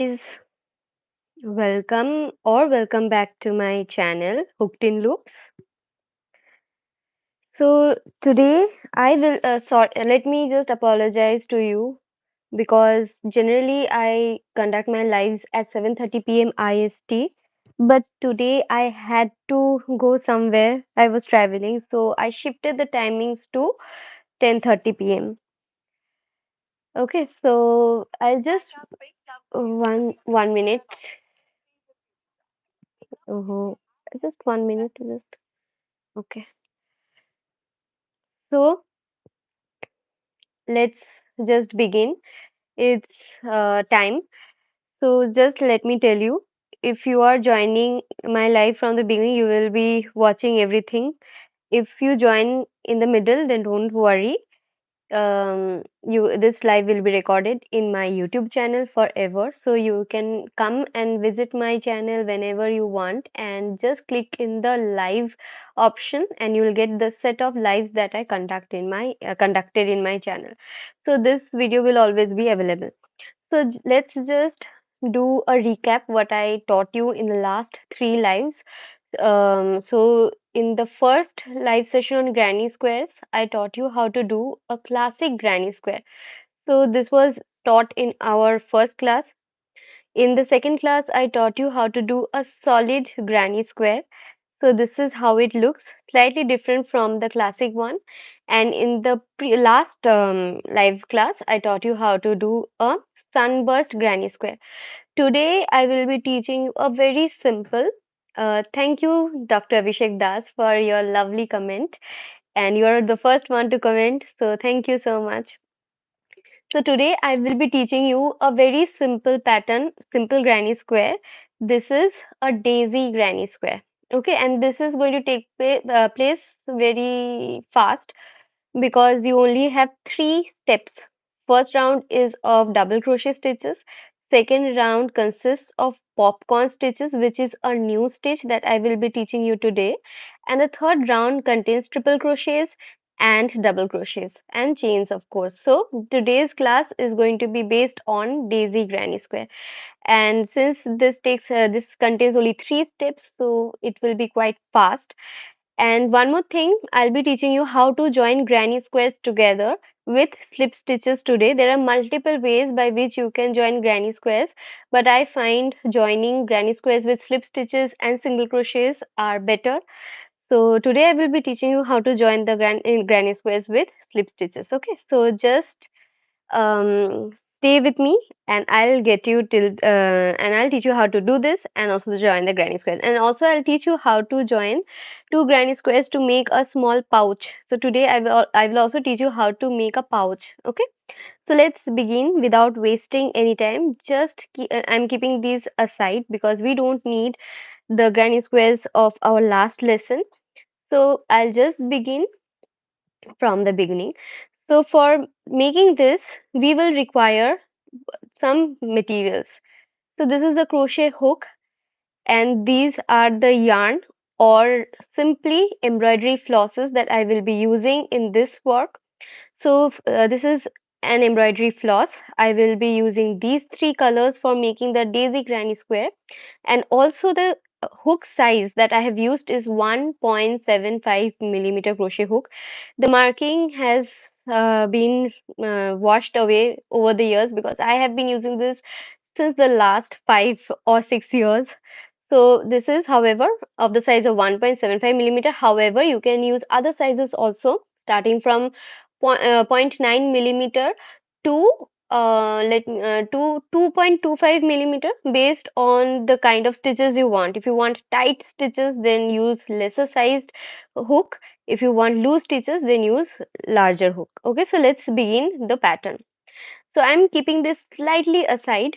Guys, welcome back to my channel Hooked in Loops. So today I will let me just apologize to you because generally I conduct my lives at 7:30 p.m. IST, but today I had to go somewhere. I was traveling, so I shifted the timings to 10:30 p.m. Okay, so I'll just one minute. uh Just 1 minute. Just okay. So let's just begin. It's time. So just let me tell you, if you are joining my live from the beginning, you will be watching everything. If you join in the middle, then don't worry. You This live will be recorded in my YouTube channel forever, so you can come and visit my channel whenever you want, and just click in the live option, and you will get the set of lives that I conducted in my channel. So this video will always be available. So let's just do a recap what I taught you in the last three lives. So in the first live session on granny squares, I taught you how to do a classic granny square. So this was taught in our first class. In the second class, I taught you how to do a solid granny square. So this is how it looks, slightly different from the classic one. And in the last live class, I taught you how to do a sunburst granny square. Today, I will be teaching you a very simple. Thank you, Dr. Abhishek Das, for your lovely comment. And you are the first one to comment. So thank you so much. So today I will be teaching you a very simple pattern, simple granny square. This is a daisy granny square. Okay, and this is going to take place very fast because you only have three steps. First round is of double crochet stitches. Second round consists of popcorn stitches, which is a new stitch that I will be teaching you today. And the third round contains triple crochets and double crochets and chains, of course. So today's class is going to be based on daisy granny square. And since this contains only three steps, so it will be quite fast. And one more thing, I'll be teaching you how to join granny squares together with slip stitches today. There are multiple ways by which you can join granny squares, but I find joining granny squares with slip stitches and single crochets are better. So today I will be teaching you how to join the granny squares with slip stitches. Okay, so just stay with me, and I'll get you till and I'll teach you how to do this and also to join the granny squares. And also I'll teach you how to join two granny squares to make a small pouch. So today I will also teach you how to make a pouch. Okay, so let's begin without wasting any time. I'm keeping these aside because we don't need the granny squares of our last lesson. So I'll just begin from the beginning. So for making this, we will require some materials. So this is a crochet hook, and these are the yarn or simply embroidery flosses that I will be using in this work. So this is an embroidery floss. I will be using these three colors for making the daisy granny square, and also the hook size that I have used is 1.75 millimeter crochet hook. The marking has been washed away over the years because I have been using this since the last 5 or 6 years. So this is, however, of the size of 1.75 millimeter. However, you can use other sizes also, starting from zero point zero 0.9 millimeter to to 2.25 millimeter, based on the kind of stitches you want. If you want tight stitches, then use lesser sized hook. If you want loose stitches, then use larger hook. Okay, so let's begin the pattern. So I'm keeping this slightly aside.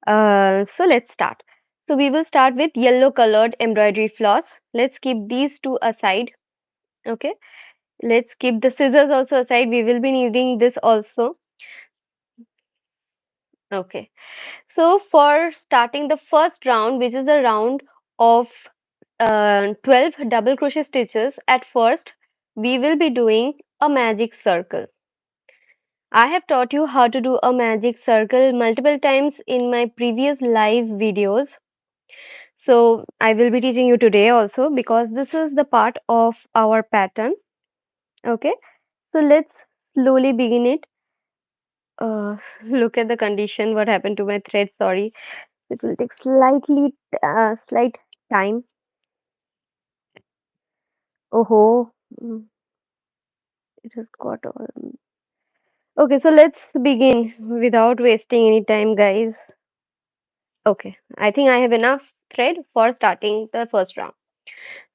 So let's start. So we will start with yellow colored embroidery floss. Let's keep these two aside. Okay. Let's keep the scissors also aside. We will be needing this also. Okay. So for starting the first round, which is a round of 12 double crochet stitches, at first we will be doing a magic circle. I have taught you how to do a magic circle multiple times in my previous live videos. So I will be teaching you today also because this is the part of our pattern. Okay. So let's slowly begin it. Look at the condition. What happened to my thread? Sorry. It will take slight time. Oh, it has got all. Okay, so let's begin without wasting any time, guys. Okay, I think I have enough thread for starting the first round.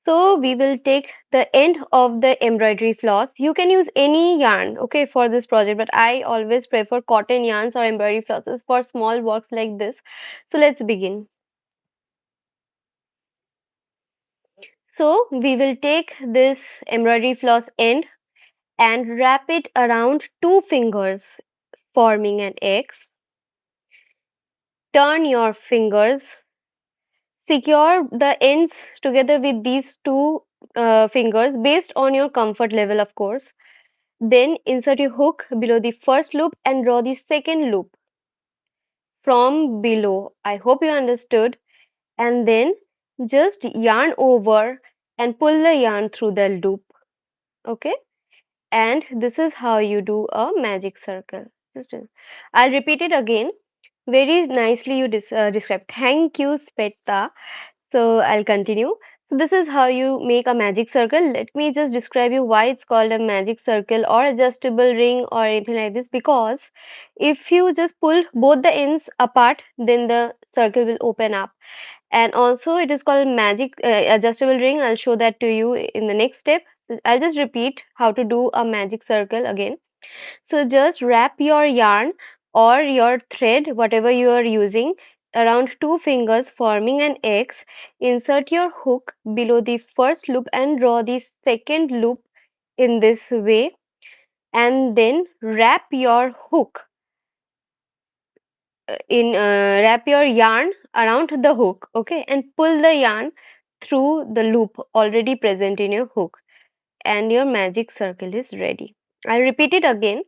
So we will take the end of the embroidery floss. You can use any yarn, okay, for this project, but I always prefer cotton yarns or embroidery flosses for small works like this. So let's begin. So we will take this embroidery floss end and wrap it around two fingers, forming an X. Turn your fingers, secure the ends together with these two fingers based on your comfort level, of course. Then insert your hook below the first loop and draw the second loop from below. I hope you understood. And then just yarn over and pull the yarn through the loop. Okay? And this is how you do a magic circle. I'll repeat it again. Very nicely you described. Thank you, Spetta. So I'll continue. So this is how you make a magic circle. Let me just describe you why it's called a magic circle or adjustable ring or anything like this. Because if you just pull both the ends apart, then the circle will open up. And also it is called magic adjustable ring. I'll show that to you in the next step. I'll just repeat how to do a magic circle again. So just wrap your yarn or your thread, whatever you are using, around two fingers forming an X. Insert your hook below the first loop and draw the second loop in this way. And then wrap your yarn around the hook, okay, and pull the yarn through the loop already present in your hook, and your magic circle is ready. I'll repeat it again.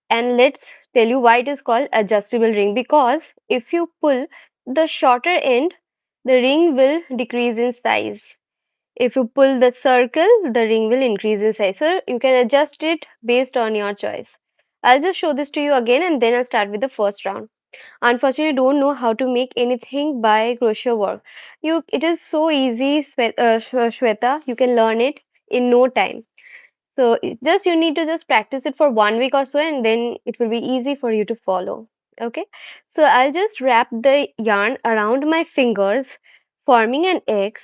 And let's tell you why it is called adjustable ring, because if you pull the shorter end, the ring will decrease in size. If you pull the circle, the ring will increase in size. So you can adjust it based on your choice. I'll just show this to you again and then I'll start with the first round. Unfortunately, I don't know how to make anything by crochet work. It is so easy, Shweta. You can learn it in no time. So just you need to just practice it for 1 week or so, and then it will be easy for you to follow. Okay. So I'll just wrap the yarn around my fingers, forming an X,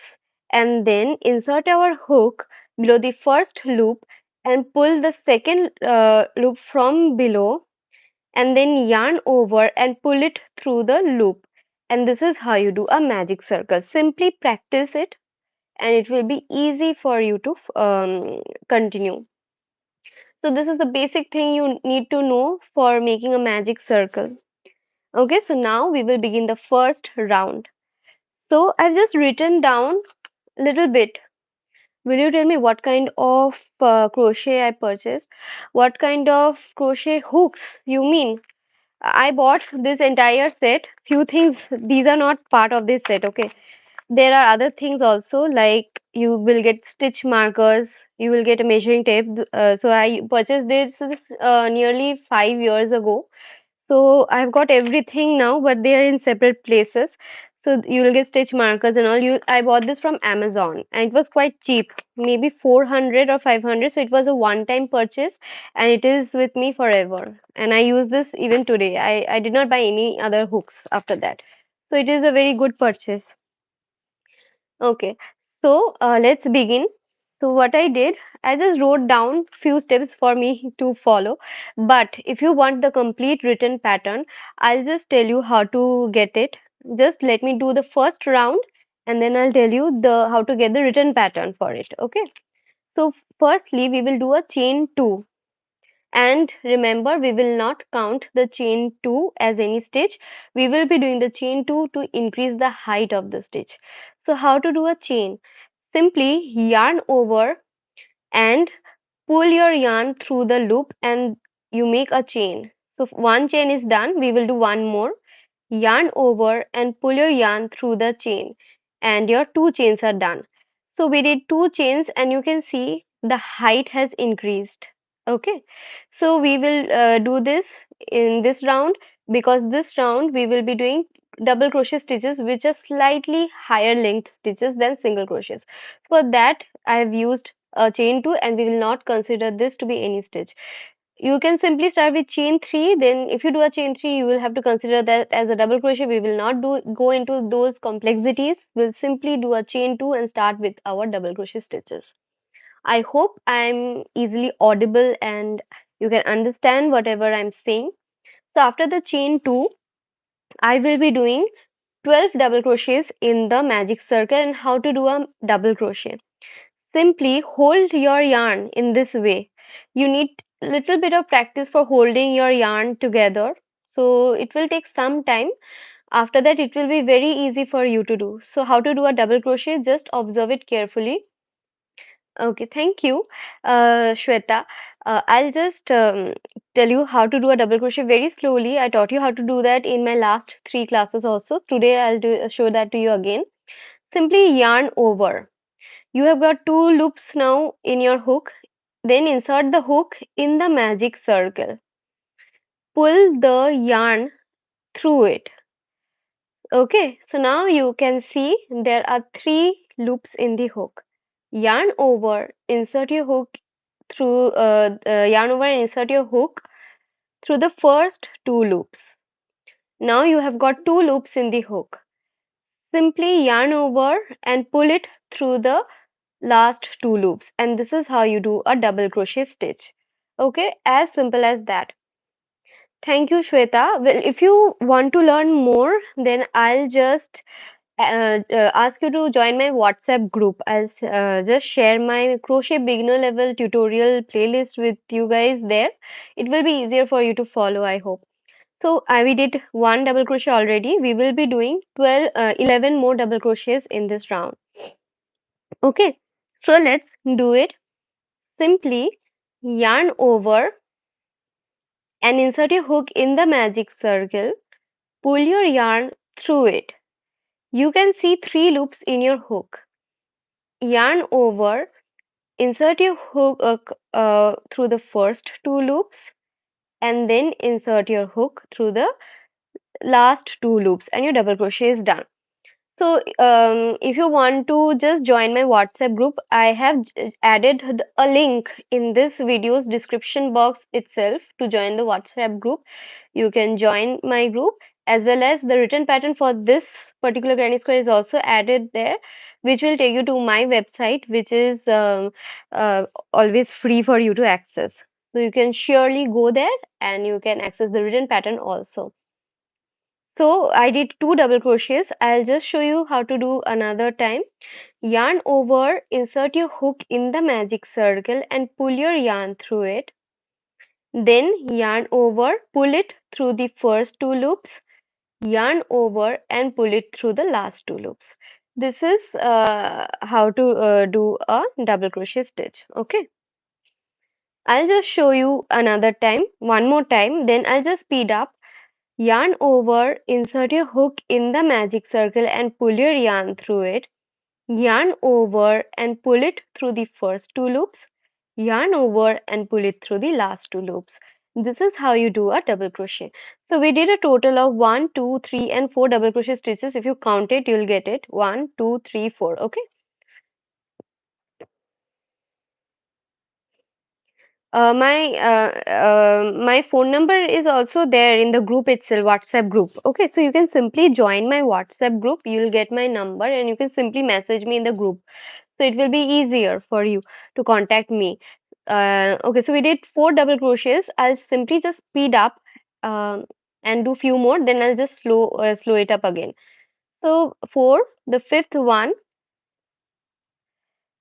and then insert our hook below the first loop and pull the second loop from below, and then yarn over and pull it through the loop. And this is how you do a magic circle. Simply practice it, and it will be easy for you to continue. So this is the basic thing you need to know for making a magic circle. Okay, so now we will begin the first round. So I've just written down a little bit. Will you tell me what kind of crochet I purchased? What kind of crochet hooks you mean? I bought this entire set. Few things, these are not part of this set, okay? There are other things also, like you will get stitch markers, you will get a measuring tape. So I purchased this nearly 5 years ago. So I've got everything now, but they are in separate places. So you will get stitch markers and all. I bought this from Amazon and it was quite cheap, maybe 400 or 500. So it was a one-time purchase and it is with me forever. And I use this even today. I did not buy any other hooks after that. So it is a very good purchase. Okay, so let's begin. So what I did, I just wrote down few steps for me to follow. But if you want the complete written pattern, I'll just tell you how to get it. Just let me do the first round and then I'll tell you the how to get the written pattern for it. Okay. So firstly, we will do a chain two. And remember, we will not count the chain 2 as any stitch. We will be doing the chain 2 to increase the height of the stitch. So how to do a chain? Simply yarn over and pull your yarn through the loop, and you make a chain. So one chain is done, we will do one more. Yarn over and pull your yarn through the chain, and your two chains are done. So we did two chains, and you can see the height has increased. Okay, so we will do this in this round, because this round we will be doing double crochet stitches which are slightly higher length stitches than single crochets. For that I have used a chain 2, and we will not consider this to be any stitch. You can simply start with chain 3. Then if you do a chain 3, you will have to consider that as a double crochet. We will not go into those complexities. We'll simply do a chain 2 and start with our double crochet stitches. I hope I'm easily audible and you can understand whatever I'm saying. So after the chain 2, I will be doing 12 double crochets in the magic circle. And how to do a double crochet? Simply hold your yarn in this way. You need little bit of practice for holding your yarn together. So it will take some time. After that, it will be very easy for you to do. So how to do a double crochet? Just observe it carefully. Okay, thank you, Shweta. I'll just tell you how to do a double crochet very slowly. I taught you how to do that in my last three classes also. Today I'll show that to you again. Simply yarn over. You have got two loops now in your hook. Then insert the hook in the magic circle. Pull the yarn through it. Okay, so now you can see there are three loops in the hook. Yarn over, insert your hook through yarn over and insert your hook through the first two loops. Now you have got two loops in the hook. Simply yarn over and pull it through the last two loops, and this is how you do a double crochet stitch. Okay, as simple as that. Thank you, Shweta. Well, if you want to learn more, then I'll just ask you to join my WhatsApp group. I'll just share my crochet beginner level tutorial playlist with you guys there. It will be easier for you to follow, I hope. So we did one double crochet already. We will be doing 11 more double crochets in this round. Okay, so let's do it. Simply yarn over and insert your hook in the magic circle. Pull your yarn through it. You can see three loops in your hook. Yarn over, insert your hook through the first two loops, and then insert your hook through the last two loops, and your double crochet is done. So, if you want to just join my WhatsApp group, I have added a link in this video's description box itself to join the WhatsApp group. You can join my group, as well as the written pattern for this particular granny square is also added there, which will take you to my website, which is uh, always free for you to access. So you can surely go there and you can access the written pattern also. So I did two double crochets. I'll just show you how to do another time. Yarn over, insert your hook in the magic circle and pull your yarn through it. Then yarn over, pull it through the first two loops, yarn over and pull it through the last two loops. This is how to do a double crochet stitch. Okay. I'll just show you another time, one more time, then I'll just speed up. Yarn over, insert your hook in the magic circle and pull your yarn through it. Yarn over and pull it through the first two loops. Yarn over and pull it through the last two loops. This is how you do a double crochet. So we did a total of 1, 2, 3 and 4 double crochet stitches. If you count it, you'll get it. 1, 2, 3, 4. Okay. My phone number is also there in the group itself, WhatsApp group. Okay, so you can simply join my WhatsApp group. You'll get my number and you can simply message me in the group. So it will be easier for you to contact me. Okay, so we did four double crochets. I'll simply just speed up and do few more. Then I'll just slow it up again. So four, the fifth one,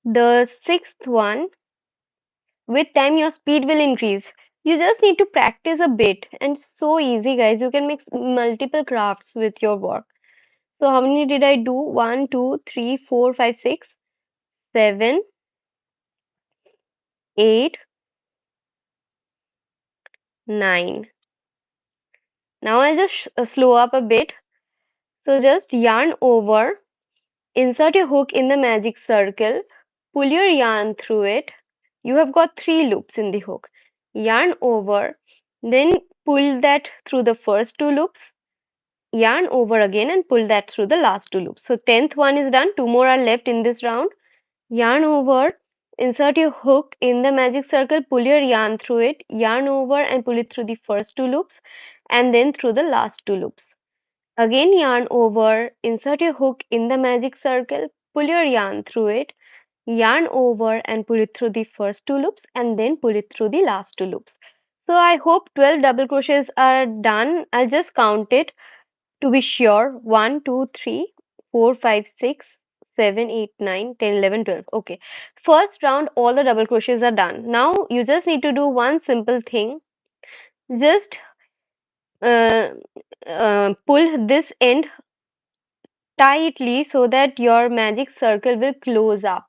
the sixth one. With time, your speed will increase. You just need to practice a bit, and it's so easy, guys. You can make multiple crafts with your work. So, how many did I do? One, two, three, four, five, six, 7, 8, 9. Now I'll just slow up a bit. So just yarn over, insert your hook in the magic circle, pull your yarn through it. You have got 3 loops in the hook. Yarn over, then pull that through the first 2 loops, yarn over again and pull that through the last 2 loops. So 10th one is done, 2 more are left in this round. Yarn over, insert your hook in the magic circle, pull your yarn through it, yarn over and pull it through the first 2 loops and then through the last 2 loops. Again yarn over, insert your hook in the magic circle, pull your yarn through it, yarn over and pull it through the first 2 loops and then pull it through the last 2 loops. So I hope 12 double crochets are done. I'll just count it to be sure. 1, 2, 3, 4, 5, 6, 7, 8, 9, 10, 11, 12. Okay. First round, all the double crochets are done. Now you just need to do one simple thing. Just uh, pull this end tightly so that your magic circle will close up.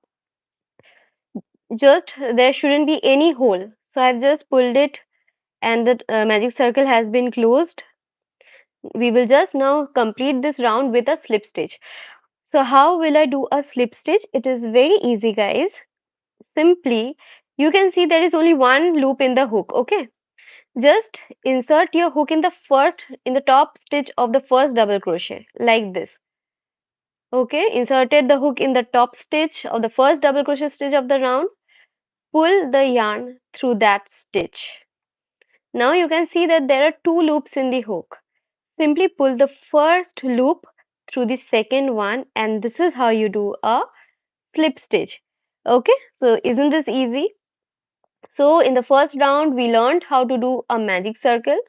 Just there shouldn't be any hole. So I've just pulled it and the magic circle has been closed. We will just now complete this round with a slip stitch. So how will I do a slip stitch? It is very easy, guys. Simply, you can see there is only one loop in the hook, okay? Just insert your hook in the top stitch of the first double crochet, like this. Okay, inserted the hook in the top stitch of the first double crochet stitch of the round. Pull the yarn through that stitch. Now you can see that there are 2 loops in the hook. Simply pull the first loop through the second one and this is how you do a slip stitch. Okay, so isn't this easy? So in the first round we learned how to do a magic circle,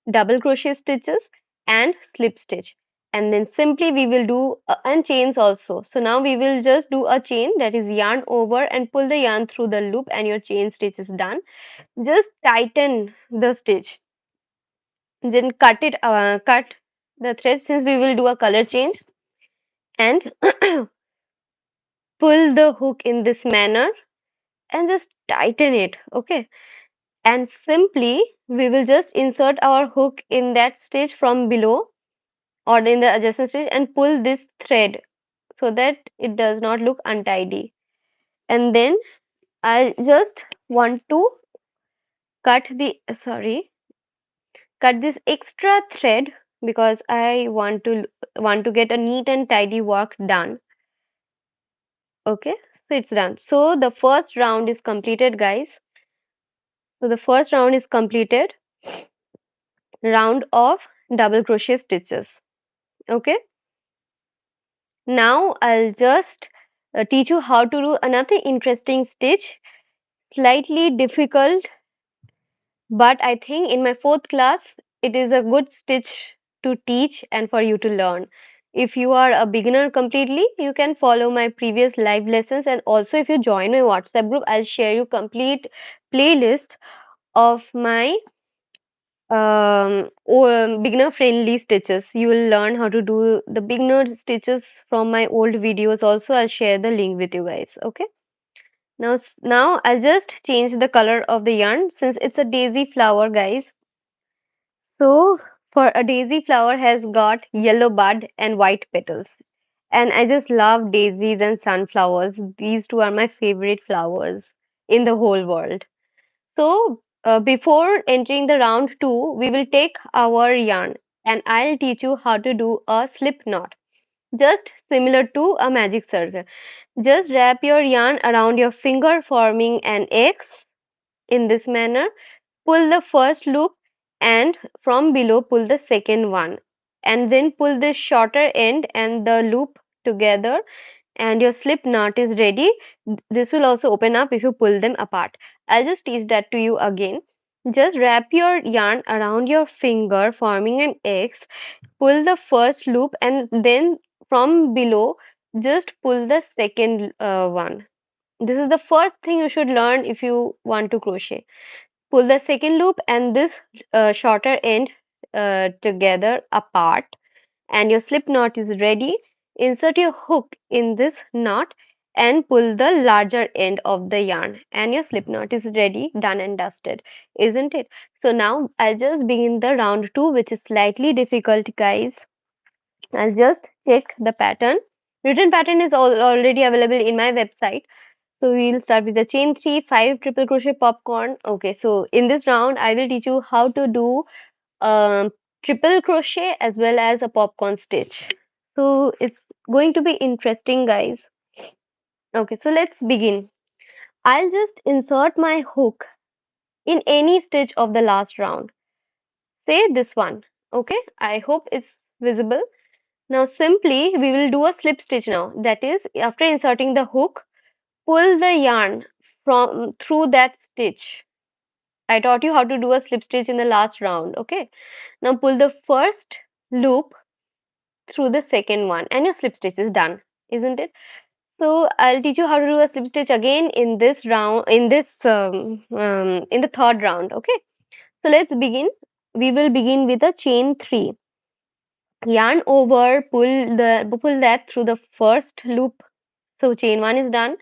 double crochet stitches and slip stitch, and then simply we will do and chains also. So now we will just do a chain, that is yarn over and pull the yarn through the loop and your chain stitch is done. Just tighten the stitch, then cut the thread since we will do a color change, and pull the hook in this manner and just tighten it. Okay, and simply we will just insert our hook in that stitch from below or in the adjacent stitch and pull this thread so that it does not look untidy. And then I just want to cut the cut this extra thread because I want to get a neat and tidy work done. Okay, so it's done. So the first round is completed, guys. So the first round is completed, round of double crochet stitches. Okay, now I'll just teach you how to do another interesting stitch, slightly difficult, but I think in my 4th class it is a good stitch to teach and for you to learn. If you are a beginner completely, you can follow my previous live lessons, and also if you join my WhatsApp group, I'll share you complete playlist of my beginner friendly stitches. You will learn how to do the beginner stitches from my old videos also. I'll share the link with you guys. Okay, now I'll just change the color of the yarn since it's a daisy flower, guys. So for a daisy flower has got yellow bud and white petals, and I just love daisies and sunflowers. These two are my favorite flowers in the whole world. So, before entering the round 2, we will take our yarn and I'll teach you how to do a slip knot, just similar to a magic circle. Just wrap your yarn around your finger, forming an X in this manner. Pull the first loop and from below pull the second one, and then pull this shorter end and the loop together and your slip knot is ready. This will also open up if you pull them apart. I'll just teach that to you again. Just wrap your yarn around your finger, forming an X, pull the first loop, and then from below, just pull the second one. This is the first thing you should learn if you want to crochet. Pull the second loop and this shorter end together apart, and your slip knot is ready. Insert your hook in this knot and pull the larger end of the yarn, and your slip knot is ready, done and dusted, isn't it? So now I'll just begin the round 2, which is slightly difficult, guys. I'll just check the pattern. Written pattern is already available in my website. So we'll start with the chain 3, 5 triple crochet popcorn. Okay, so in this round, I will teach you how to do triple crochet as well as a popcorn stitch. So it's going to be interesting, guys. Okay, so let's begin. I'll just insert my hook in any stitch of the last round. Say this one. Okay, I hope it's visible. Now simply we will do a slip stitch now. That is, after inserting the hook, pull the yarn from through that stitch. I taught you how to do a slip stitch in the last round. Okay, now pull the first loop through the second one and your slip stitch is done, isn't it? So I'll teach you how to do a slip stitch again in this round, in the third round. Okay, so let's begin. We will begin with a chain 3. Yarn over, pull that through the first loop. So chain 1 is done.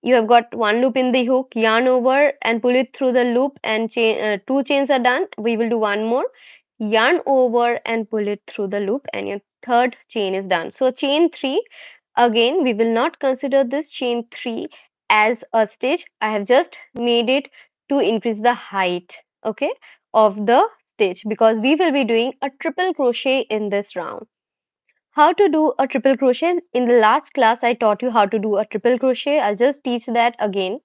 You have got one loop in the hook, yarn over and pull it through the loop, and two chains are done. We will do one more, yarn over and pull it through the loop, and your third chain is done. So chain 3, again we will not consider this chain 3 as a stitch. I have just made it to increase the height, okay, of the stitch, because we will be doing a triple crochet in this round. How to do a triple crochet? In the last class, I taught you how to do a triple crochet. I'll just teach that again.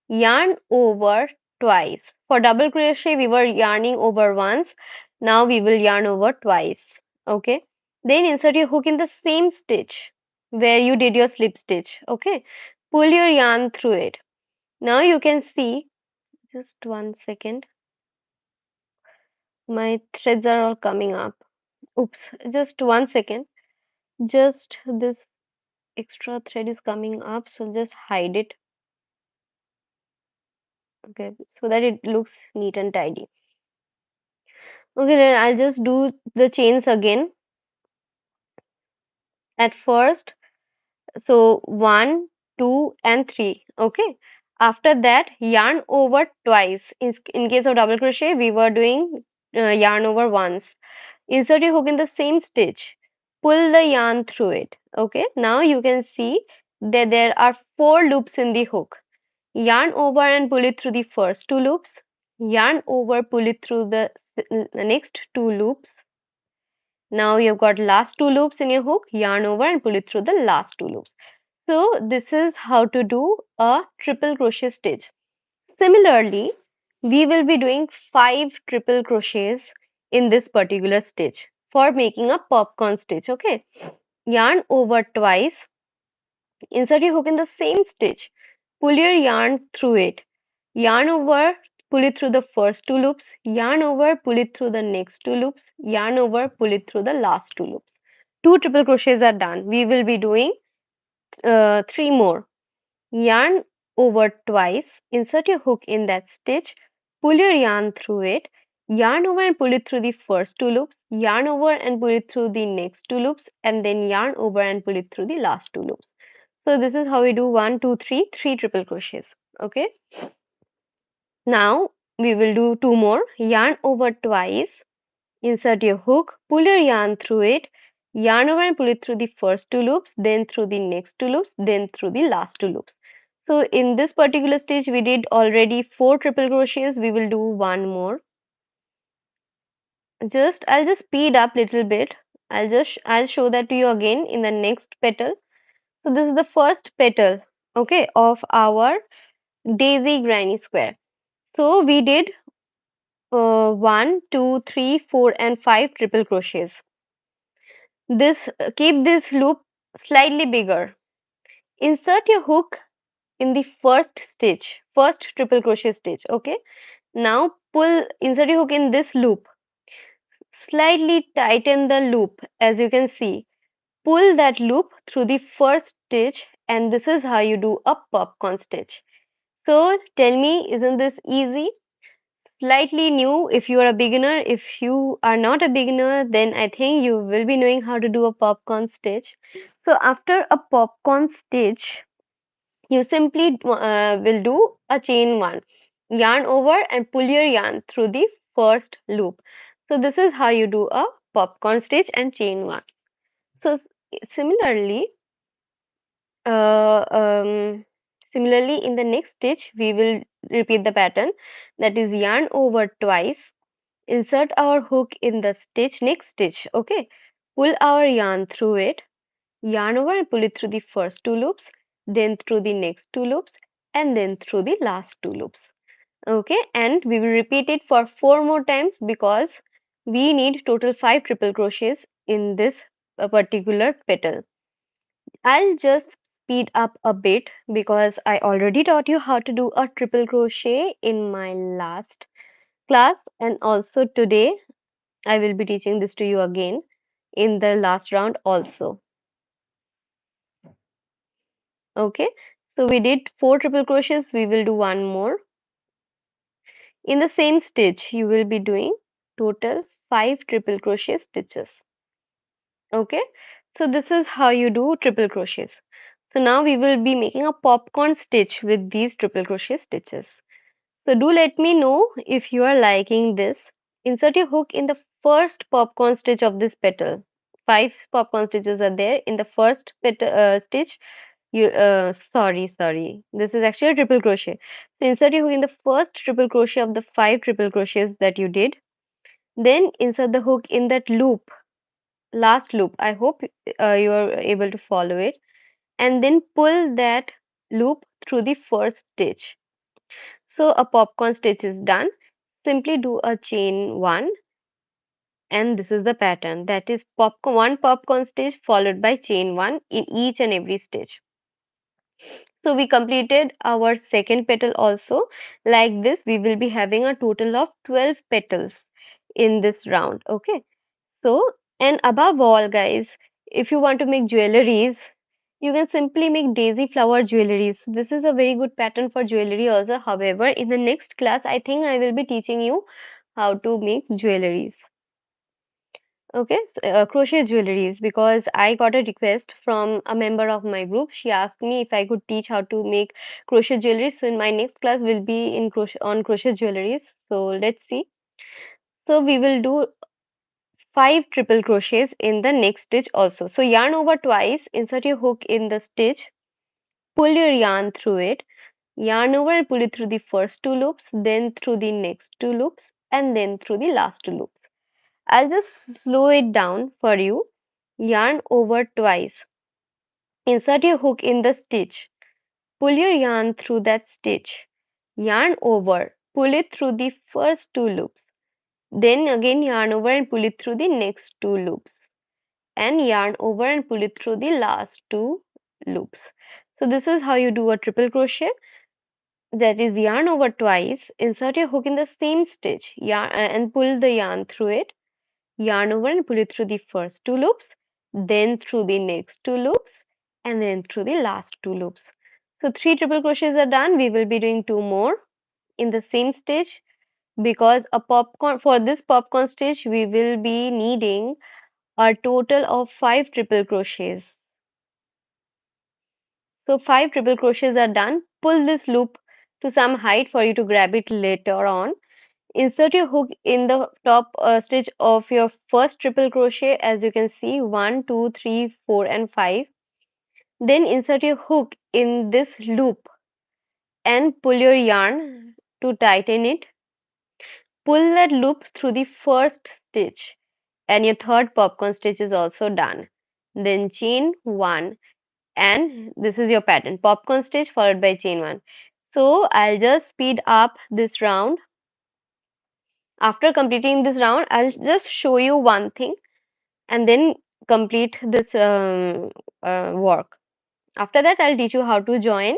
Yarn over twice. For double crochet, we were yarning over once. Now we will yarn over twice. Okay. Then insert your hook in the same stitch where you did your slip stitch. Okay. Pull your yarn through it. Now you can see, just 1 second, my threads are all coming up. Oops, just 1 second. Just this extra thread is coming up, so just hide it. Okay, so that it looks neat and tidy. Okay, then I'll just do the chains again at first. So 1, 2 and 3. Okay, after that yarn over twice. In case of double crochet, we were doing yarn over once. Insert your hook in the same stitch, pull the yarn through it. Okay, now you can see that there are 4 loops in the hook. Yarn over and pull it through the first 2 loops, yarn over, pull it through the next 2 loops. Now you've got last 2 loops in your hook, yarn over and pull it through the last 2 loops. So this is how to do a triple crochet stitch. Similarly, we will be doing 5 triple crochets in this particular stitch for making a popcorn stitch. Okay, yarn over twice, insert your hook in the same stitch, pull your yarn through it, yarn over, pull it through the first 2 loops, yarn over, pull it through the next 2 loops, yarn over, pull it through the last 2 loops. 2 triple crochets are done. We will be doing 3 more. Yarn over twice, insert your hook in that stitch, pull your yarn through it, yarn over and pull it through the first 2 loops, yarn over and pull it through the next 2 loops, and then yarn over and pull it through the last 2 loops. So this is how we do 1, 2, 3, 3 triple crochets. Okay. Now we will do 2 more. Yarn over twice, insert your hook, pull your yarn through it, yarn over and pull it through the first 2 loops, then through the next 2 loops, then through the last 2 loops. So in this particular stage, we did already 4 triple crochets. We will do 1 more. I'll just speed up little bit. I'll show that to you again in the next petal. So this is the first petal, okay, of our daisy granny square. So we did 1, 2, 3, 4 and 5 triple crochets. Keep this loop slightly bigger. Insert your hook in the first triple crochet stitch. Okay, now insert your hook in this loop, slightly tighten the loop. As you can see, pull that loop through the first stitch, and this is how you do a popcorn stitch. So tell me, isn't this easy? Slightly new if you are a beginner. If you are not a beginner, then I think you will be knowing how to do a popcorn stitch. So after a popcorn stitch, You simply will do a chain one, yarn over and pull your yarn through the first loop. So this is how you do a popcorn stitch and chain one. So similarly, uh, um, similarly in the next stitch we will repeat the pattern, that is yarn over twice, insert our hook in the next stitch, okay, pull our yarn through it, yarn over and pull it through the first two loops, then through the next two loops, and then through the last two loops. Okay, and we will repeat it for four more times because we need total five triple crochets in this particular petal. I'll just speed up a bit because I already taught you how to do a triple crochet in my last class, and also today I will be teaching this to you again in the last round also. Okay, so we did four triple crochets, we will do one more. In the same stitch, you will be doing total five triple crochet stitches. Okay, so this is how you do triple crochets. So now we will be making a popcorn stitch with these triple crochet stitches. So do let me know if you are liking this. Insert your hook in the first popcorn stitch of this petal. Five popcorn stitches are there in the first stitch. Sorry. This is actually a triple crochet. So insert your hook in the first triple crochet of the five triple crochets that you did. Then insert the hook in that loop, last loop. I hope you are able to follow it. And then pull that loop through the first stitch. So a popcorn stitch is done. Simply do a chain one, and this is the pattern, that is popcorn one popcorn stitch followed by chain one in each and every stitch. So we completed our second petal also. Like this, we will be having a total of 12 petals in this round. Okay. So, and above all, guys, if you want to make jewelries, you can simply make daisy flower jewelries. This is a very good pattern for jewelry also. However, in the next class, I think I will be teaching you how to make jewelries. Okay, crochet jewelries, because I got a request from a member of my group. She asked me if I could teach how to make crochet jewelries. So in my next class will be in crochet jewelries. So let's see. So we will do five triple crochets in the next stitch also. So yarn over twice, insert your hook in the stitch, pull your yarn through it, yarn over and pull it through the first two loops, then through the next two loops, and then through the last two loops. I'll just slow it down for you. Yarn over twice. Insert your hook in the stitch. Pull your yarn through that stitch. Yarn over. Pull it through the first two loops. Then again yarn over and pull it through the next two loops. And yarn over and pull it through the last two loops. So this is how you do a triple crochet. That is yarn over twice. Insert your hook in the same stitch. Yarn and pull the yarn through it, yarn over and pull it through the first two loops, then through the next two loops, and then through the last two loops. So three triple crochets are done. We will be doing two more in the same stitch, because a popcorn, for this popcorn stitch we will be needing a total of five triple crochets. So five triple crochets are done. Pull this loop to some height for you to grab it later on. Insert your hook in the top stitch of your first triple crochet, as you can see, 1, 2, 3, 4, and 5. Then insert your hook in this loop and pull your yarn to tighten it. Pull that loop through the first stitch, and your third popcorn stitch is also done. Then chain 1, and this is your pattern, popcorn stitch followed by chain 1. So I'll just speed up this round. After completing this round, I'll just show you one thing and then complete this work. After that, I'll teach you how to join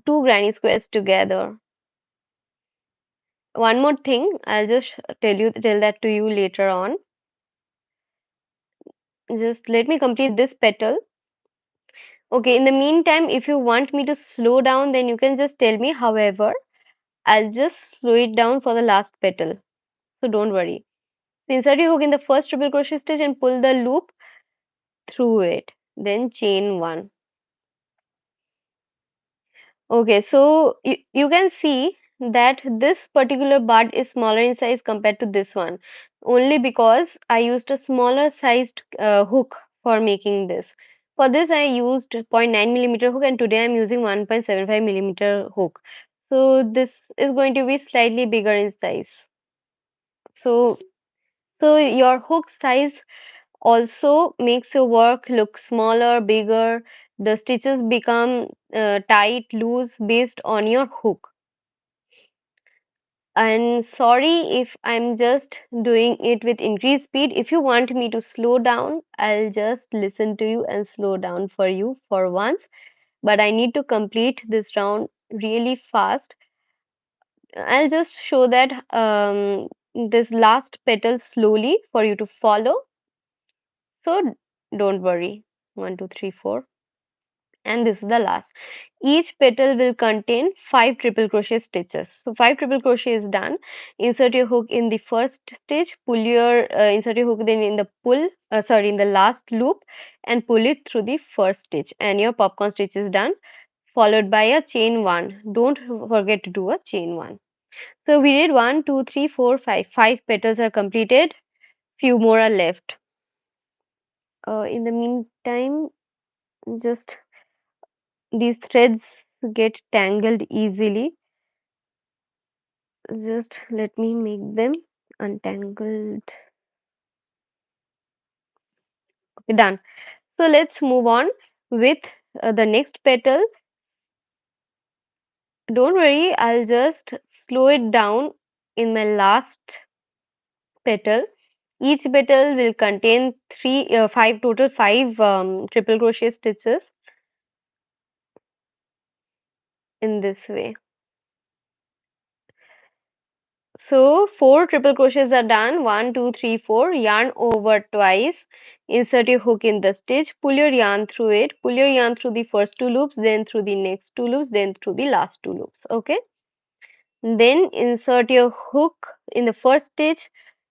two granny squares together. One more thing, I'll just tell that to you later on. Just let me complete this petal. Okay, in the meantime, if you want me to slow down, then you can just tell me. However, I'll just slow it down for the last petal. So don't worry. So insert your hook in the first triple crochet stitch and pull the loop through it. Then chain 1. Okay, so you can see that this particular bud is smaller in size compared to this one, only because I used a smaller sized hook for making this. For this, I used 0.9 millimeter hook, and today I'm using 1.75 millimeter hook. So this is going to be slightly bigger in size. So, so your hook size also makes your work look smaller, bigger. The stitches become tight, loose based on your hook. And sorry if I'm just doing it with increased speed. If you want me to slow down, I'll just listen to you and slow down for you for once. But I need to complete this round really fast. I'll just show that this last petal slowly for you to follow. So don't worry. One, two, three, four. And this is the last. Each petal will contain 5 triple crochet stitches. So 5 triple crochet is done. Insert your hook in the first stitch, pull your insert your hook then in the in the last loop, and pull it through the first stitch, and your popcorn stitch is done, followed by a chain one. Don't forget to do a chain one. So we did one, two, three, four, five. 5 petals are completed. Few more are left. In the meantime, just these threads get tangled easily. Just let me make them untangled. Okay, done. So let's move on with the next petal. Don't worry, I'll just slow it down in my last petal. Each petal will contain five triple crochet stitches in this way. So 4 triple crochets are done. One, 2, 3, 4. Yarn over twice. Insert your hook in the stitch. Pull your yarn through it. Pull your yarn through the first 2 loops, then through the next 2 loops, then through the last 2 loops. Okay. Then insert your hook in the first stitch.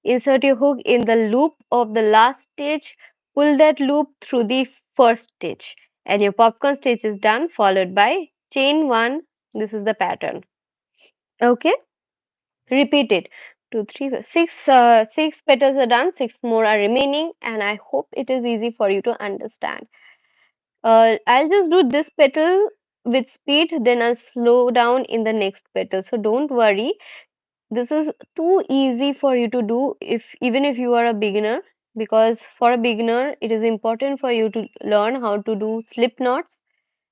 Insert your hook in the loop of the last stitch. Pull that loop through the first stitch. And your popcorn stitch is done, followed by chain 1. This is the pattern. Okay. Repeat it. Two, three, four, six. Six petals are done. Six more are remaining, and I hope it is easy for you to understand. I'll just do this petal with speed, then I'll slow down in the next petal. So don't worry. This is too easy for you to do if even if you are a beginner, because for a beginner it is important for you to learn how to do slip knots,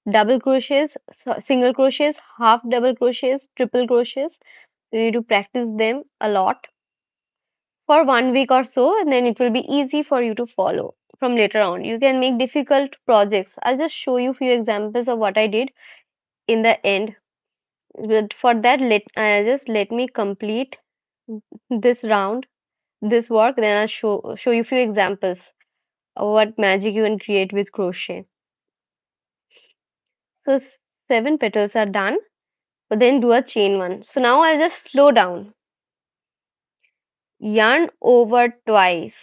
double crochets, single crochets, half double crochets, triple crochets. You need to practice them a lot for 1 week or so, and then it will be easy for you to follow from later on. You can make difficult projects. I'll just show you few examples of what I did in the end. But for that, let me complete this round, this work. Then I'll show you few examples of what magic you can create with crochet. So 7 petals are done, but then do a chain one. So now I'll just slow down. Yarn over twice.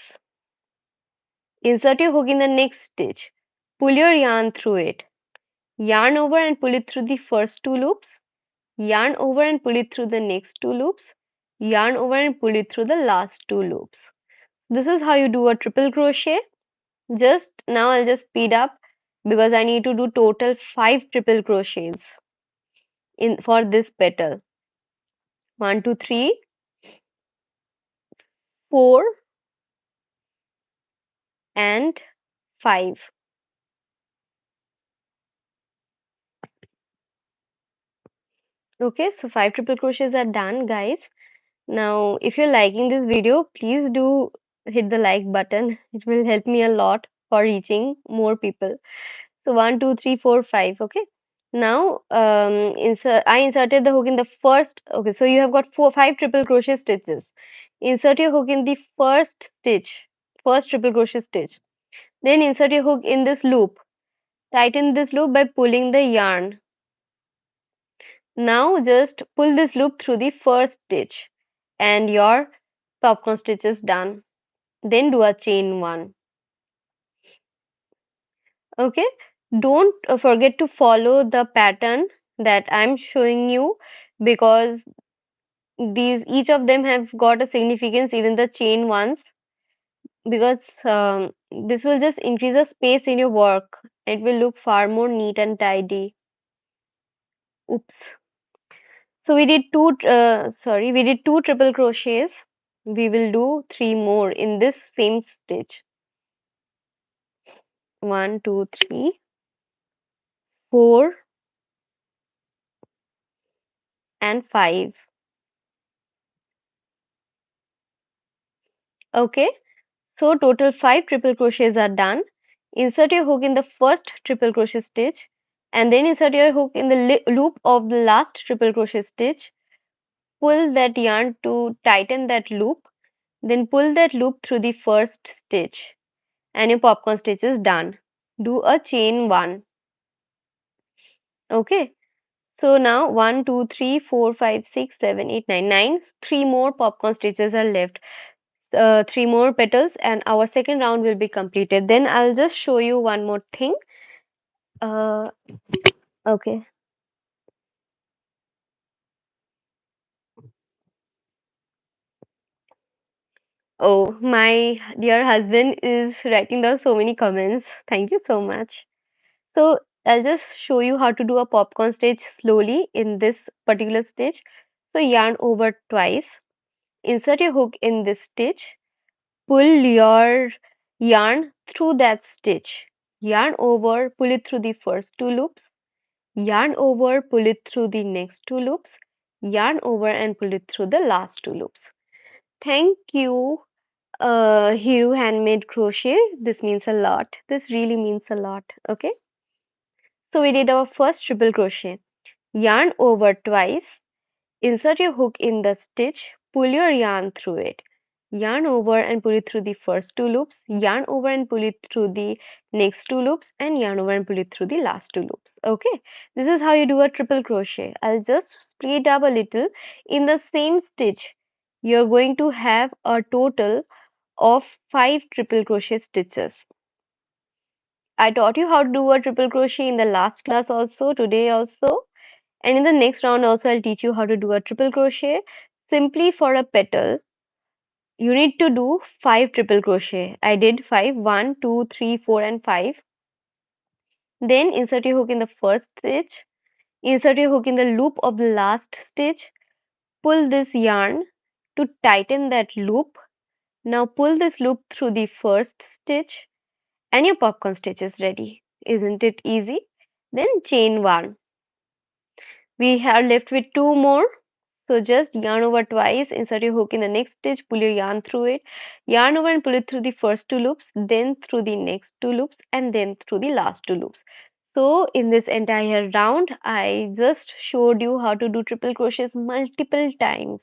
Insert your hook in the next stitch. Pull your yarn through it. Yarn over and pull it through the first 2 loops. Yarn over and pull it through the next 2 loops. Yarn over and pull it through the last 2 loops. This is how you do a triple crochet. Just now I'll just speed up because I need to do total 5 triple crochets in for this petal. 1, 2, 3, 4 and 5. Okay, so 5 triple crochets are done, guys. Now, if you're liking this video, please do hit the like button. It will help me a lot for reaching more people. So 1, 2, 3, 4, 5. Okay. Now, I inserted the hook in the first. Okay, so you have got 5 triple crochet stitches. Insert your hook in the first stitch, first triple crochet stitch. Then insert your hook in this loop. Tighten this loop by pulling the yarn. Now just pull this loop through the first stitch and your popcorn stitch is done. Then do a chain one. Okay, don't forget to follow the pattern that I'm showing you, because these each of them have got a significance, even the chain ones, because this will just increase the space in your work. It will look far more neat and tidy. Oops. So we did two triple crochets. We will do three more in this same stitch. One, two, three, four, and five. Okay. So total five triple crochets are done. Insert your hook in the first triple crochet stitch, and then insert your hook in the loop of the last triple crochet stitch. Pull that yarn to tighten that loop, then pull that loop through the first stitch, and your popcorn stitch is done. Do a chain one. Okay. So now one, two, three, four, five, six, seven, eight, nine, nine. Three more popcorn stitches are left. Three more petals, and our second round will be completed. Then I'll just show you one more thing. Uh, okay. Oh, my dear husband is writing down so many comments. Thank you so much. So I'll just show you how to do a popcorn stitch slowly in this particular stitch. So yarn over twice. Insert your hook in this stitch. Pull your yarn through that stitch. Yarn over, pull it through the first two loops. Yarn over, pull it through the next two loops. Yarn over and pull it through the last two loops. Thank you, Hiru Handmade Crochet. This means a lot. This really means a lot. Okay. So we did our first triple crochet. Yarn over twice. Insert your hook in the stitch, pull your yarn through it. Yarn over and pull it through the first two loops, yarn over and pull it through the next two loops, and yarn over and pull it through the last two loops. Okay, this is how you do a triple crochet. I'll just split up a little. In the same stitch, you're going to have a total of five triple crochet stitches. I taught you how to do a triple crochet in the last class also, today also. And in the next round also I'll teach you how to do a triple crochet. Simply for a petal, you need to do five triple crochet. I did five, 1, 2, 3, 4, and 5. Then insert your hook in the first stitch. Insert your hook in the loop of the last stitch. Pull this yarn to tighten that loop. Now pull this loop through the first stitch, and your popcorn stitch is ready. Isn't it easy? Then chain one. We are left with two more. So just yarn over twice, insert your hook in the next stitch, pull your yarn through it, yarn over and pull it through the first two loops, then through the next two loops, and then through the last two loops. So in this entire round, I just showed you how to do triple crochets multiple times.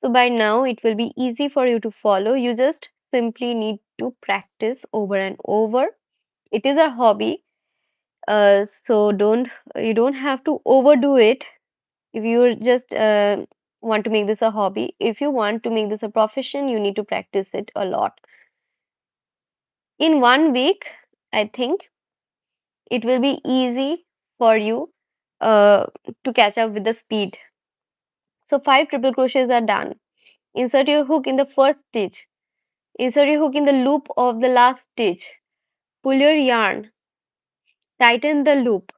So by now it will be easy for you to follow. You just simply need to practice over and over. It is a hobby, so don't have to overdo it. If you just want to make this a hobby, if you want to make this a profession, you need to practice it a lot. In 1 week, I think it will be easy for you uh, to catch up with the speed. So five triple crochets are done. Insert your hook in the first stitch. Insert your hook in the loop of the last stitch. Pull your yarn, tighten the loop,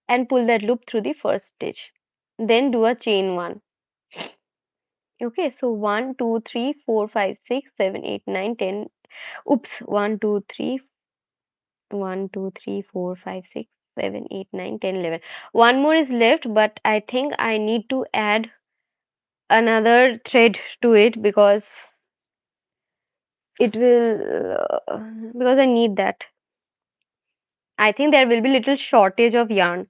and pull that loop through the first stitch. Then do a chain one. Okay, so 1, 2, 3, 4, 5, 6, 7, 8, 9, 10. Oops, 1, 2, 3, 1, 2, 3, 4, 5, 6, 7, 8, 9, 10, 11. One more is left, but I think I need to add another thread to it because it will, because I need that. I think there will be little shortage of yarn.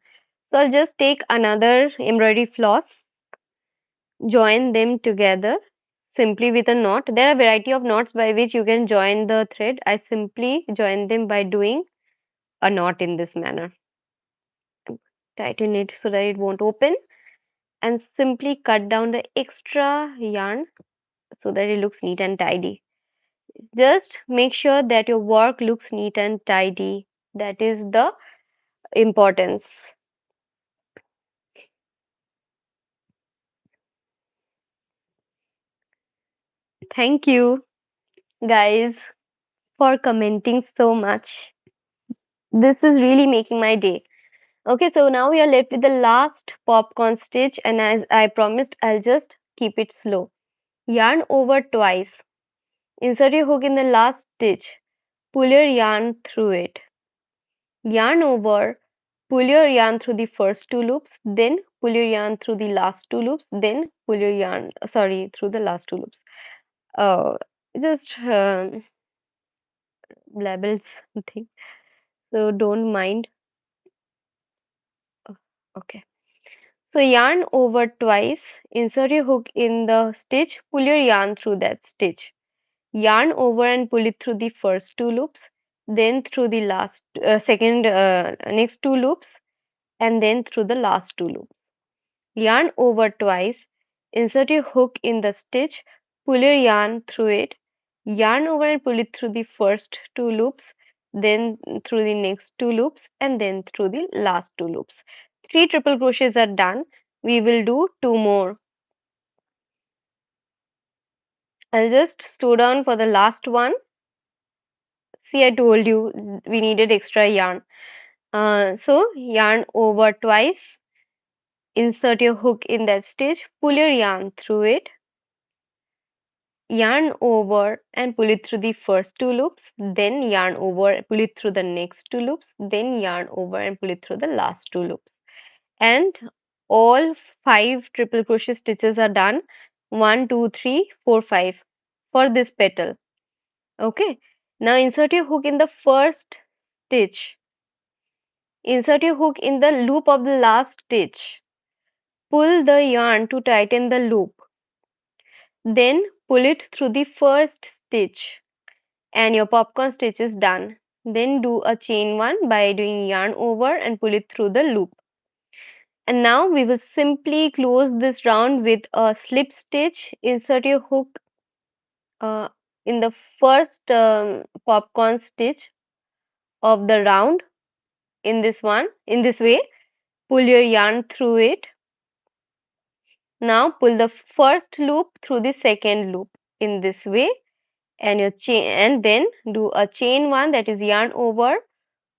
So I'll just take another embroidery floss, join them together simply with a knot. There are a variety of knots by which you can join the thread. I simply join them by doing a knot in this manner. Tighten it so that it won't open, and simply cut down the extra yarn so that it looks neat and tidy. Just make sure that your work looks neat and tidy. That is the importance. Thank you, guys, for commenting so much. This is really making my day. Okay, so now we are left with the last popcorn stitch, and as I promised, I'll just keep it slow. Yarn over twice. Insert your hook in the last stitch. Pull your yarn through it. Yarn over. Pull your yarn through the first two loops, then pull your yarn through the last two loops, then pull your yarn, sorry, through the last two loops. Uh, just labels thing. So don't mind. Oh, okay. So yarn over twice, insert your hook in the stitch, pull your yarn through that stitch. Yarn over and pull it through the first two loops, then through the last second next two loops, and then through the last two loops. Yarn over twice, insert your hook in the stitch, pull your yarn through it, yarn over and pull it through the first two loops, then through the next two loops, and then through the last two loops. Three triple crochets are done. We will do two more. I'll just slow down for the last one. See, I told you we needed extra yarn. So yarn over twice, insert your hook in that stitch, pull your yarn through it, yarn over and pull it through the first two loops, then yarn over, pull it through the next two loops, then yarn over and pull it through the last two loops. And all five triple crochet stitches are done. 1, 2, 3, 4, 5 for this petal. Okay. Now insert your hook in the first stitch. Insert your hook in the loop of the last stitch. Pull the yarn to tighten the loop. Then pull it through the first stitch and your popcorn stitch is done. Then do a chain one by doing yarn over and pull it through the loop. And now we will simply close this round with a slip stitch. Insert your hook uh, in the first popcorn stitch of the round in this one. In this way, pull your yarn through it. Now pull the first loop through the second loop in this way, and your chain, and then do a chain one, that is yarn over,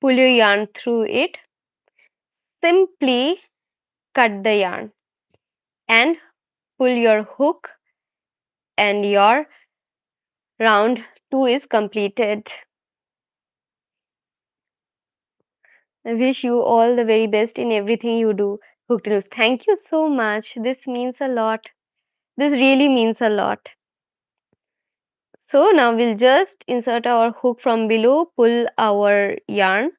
pull your yarn through it, simply cut the yarn and pull your hook, and your round 2 is completed. I wish you all the very best in everything you do. Hooked News. Thank you so much. This means a lot. This really means a lot. So now we'll just insert our hook from below, pull our yarn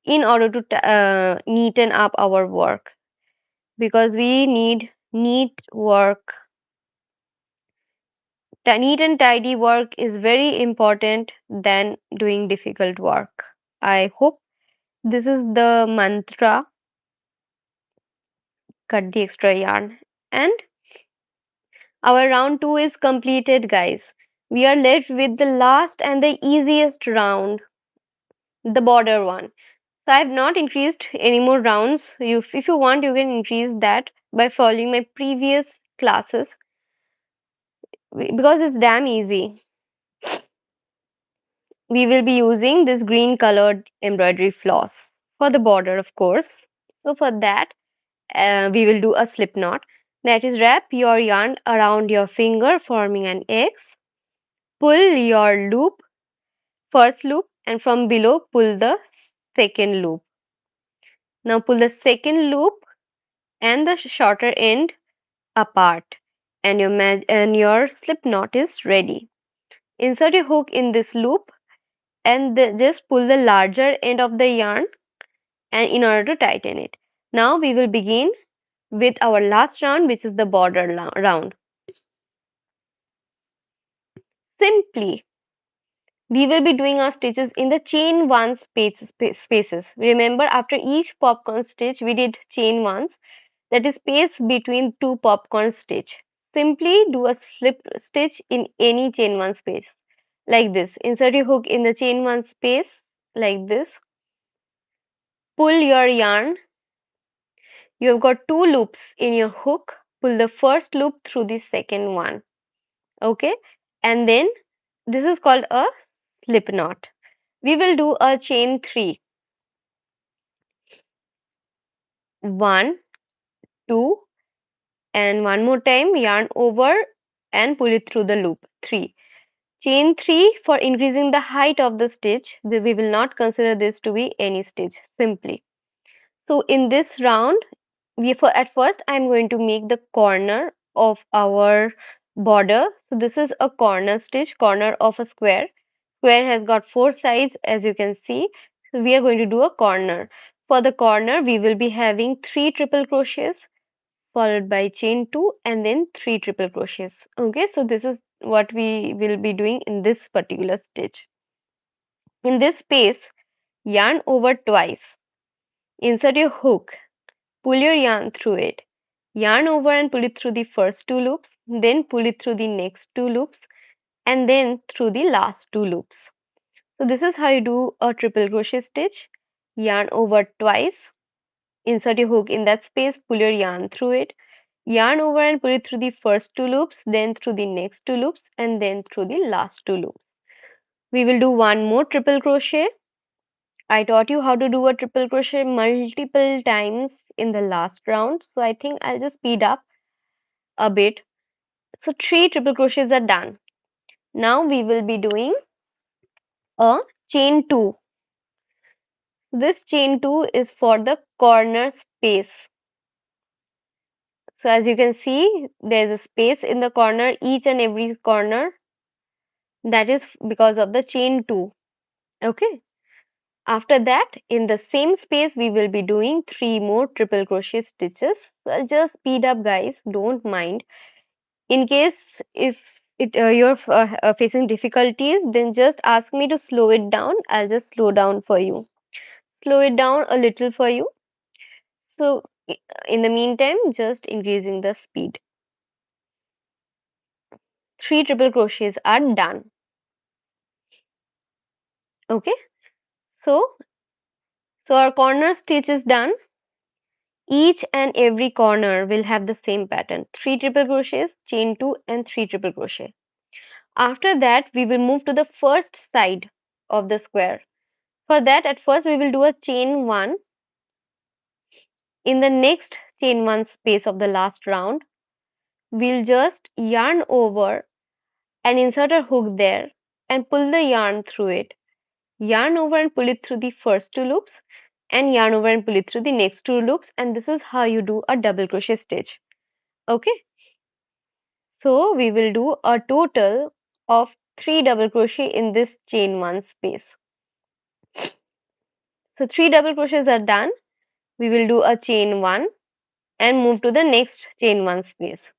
in order to neaten up our work, because we need neat work. Neat and tidy work is very important than doing difficult work. I hope this is the mantra. Cut the extra yarn. And our round 2 is completed, guys. We are left with the last and the easiest round, the border one. So I have not increased any more rounds. If you want, you can increase that by following my previous classes, because it's damn easy. We will be using this green colored embroidery floss for the border, of course. So for that, we will do a slip knot. That is, wrap your yarn around your finger forming an X. Pull your loop, first loop, and from below pull the second loop. Now pull the second loop and the shorter end apart, and your slip knot is ready. Insert your hook in this loop and just pull the larger end of the yarn, and in order to tighten it. Now we will begin with our last round, which is the border round. Simply, we will be doing our stitches in the chain one spaces. Remember, after each popcorn stitch, we did chain ones, that is space between two popcorn stitch. Simply do a slip stitch in any chain one space, like this. Insert your hook in the chain one space, like this. Pull your yarn. You have got two loops in your hook. Pull the first loop through the second one. Okay. and then this is called a slip knot. We will do a chain 3. 1, 2, and one more time yarn over and pull it through the loop. 3. Chain 3 for increasing the height of the stitch. We will not consider this to be any stitch simply. So in this round, at first I'm going to make the corner of our border. So this is a corner stitch, corner of a square. Square has got 4 sides as you can see. So we are going to do a corner. For the corner, we will be having 3 triple crochets followed by chain 2 and then 3 triple crochets. Okay, so this is what we will be doing in this particular stitch. In this space, yarn over twice. Insert your hook. Pull your yarn through it. Yarn over and pull it through the first 2 loops, then pull it through the next 2 loops, and then through the last 2 loops. So this is how you do a triple crochet stitch. Yarn over twice, insert your hook in that space, pull your yarn through it, yarn over and pull it through the first 2 loops, then through the next 2 loops, and then through the last 2 loops. We will do one more triple crochet. I taught you how to do a triple crochet multiple times in the last round, so I think I'll just speed up a bit. So 3 triple crochets are done. Now we will be doing a chain 2. This chain 2 is for the corner space. So as you can see, there's a space in the corner, each and every corner. That is because of the chain 2. Okay. After that, in the same space, we will be doing 3 more triple crochet stitches. So I'll just speed up, guys. Don't mind. In case if you're facing difficulties, then just ask me to slow it down. I'll just slow down for you. Slow it down a little for you. So in the meantime, just increasing the speed. 3 triple crochets are done. Okay. So, our corner stitch is done. Each and every corner will have the same pattern. 3 triple crochets, chain 2 and 3 triple crochet. After that, we will move to the first side of the square. For that, at first we will do a chain 1. In the next chain 1 space of the last round, we'll just yarn over and insert a hook there and pull the yarn through it. Yarn over and pull it through the first 2 loops and yarn over and pull it through the next 2 loops, and this is how you do a double crochet stitch. Okay, so we will do a total of 3 double crochet in this chain 1 space. So 3 double crochets are done. We will do a chain 1 and move to the next chain 1 space.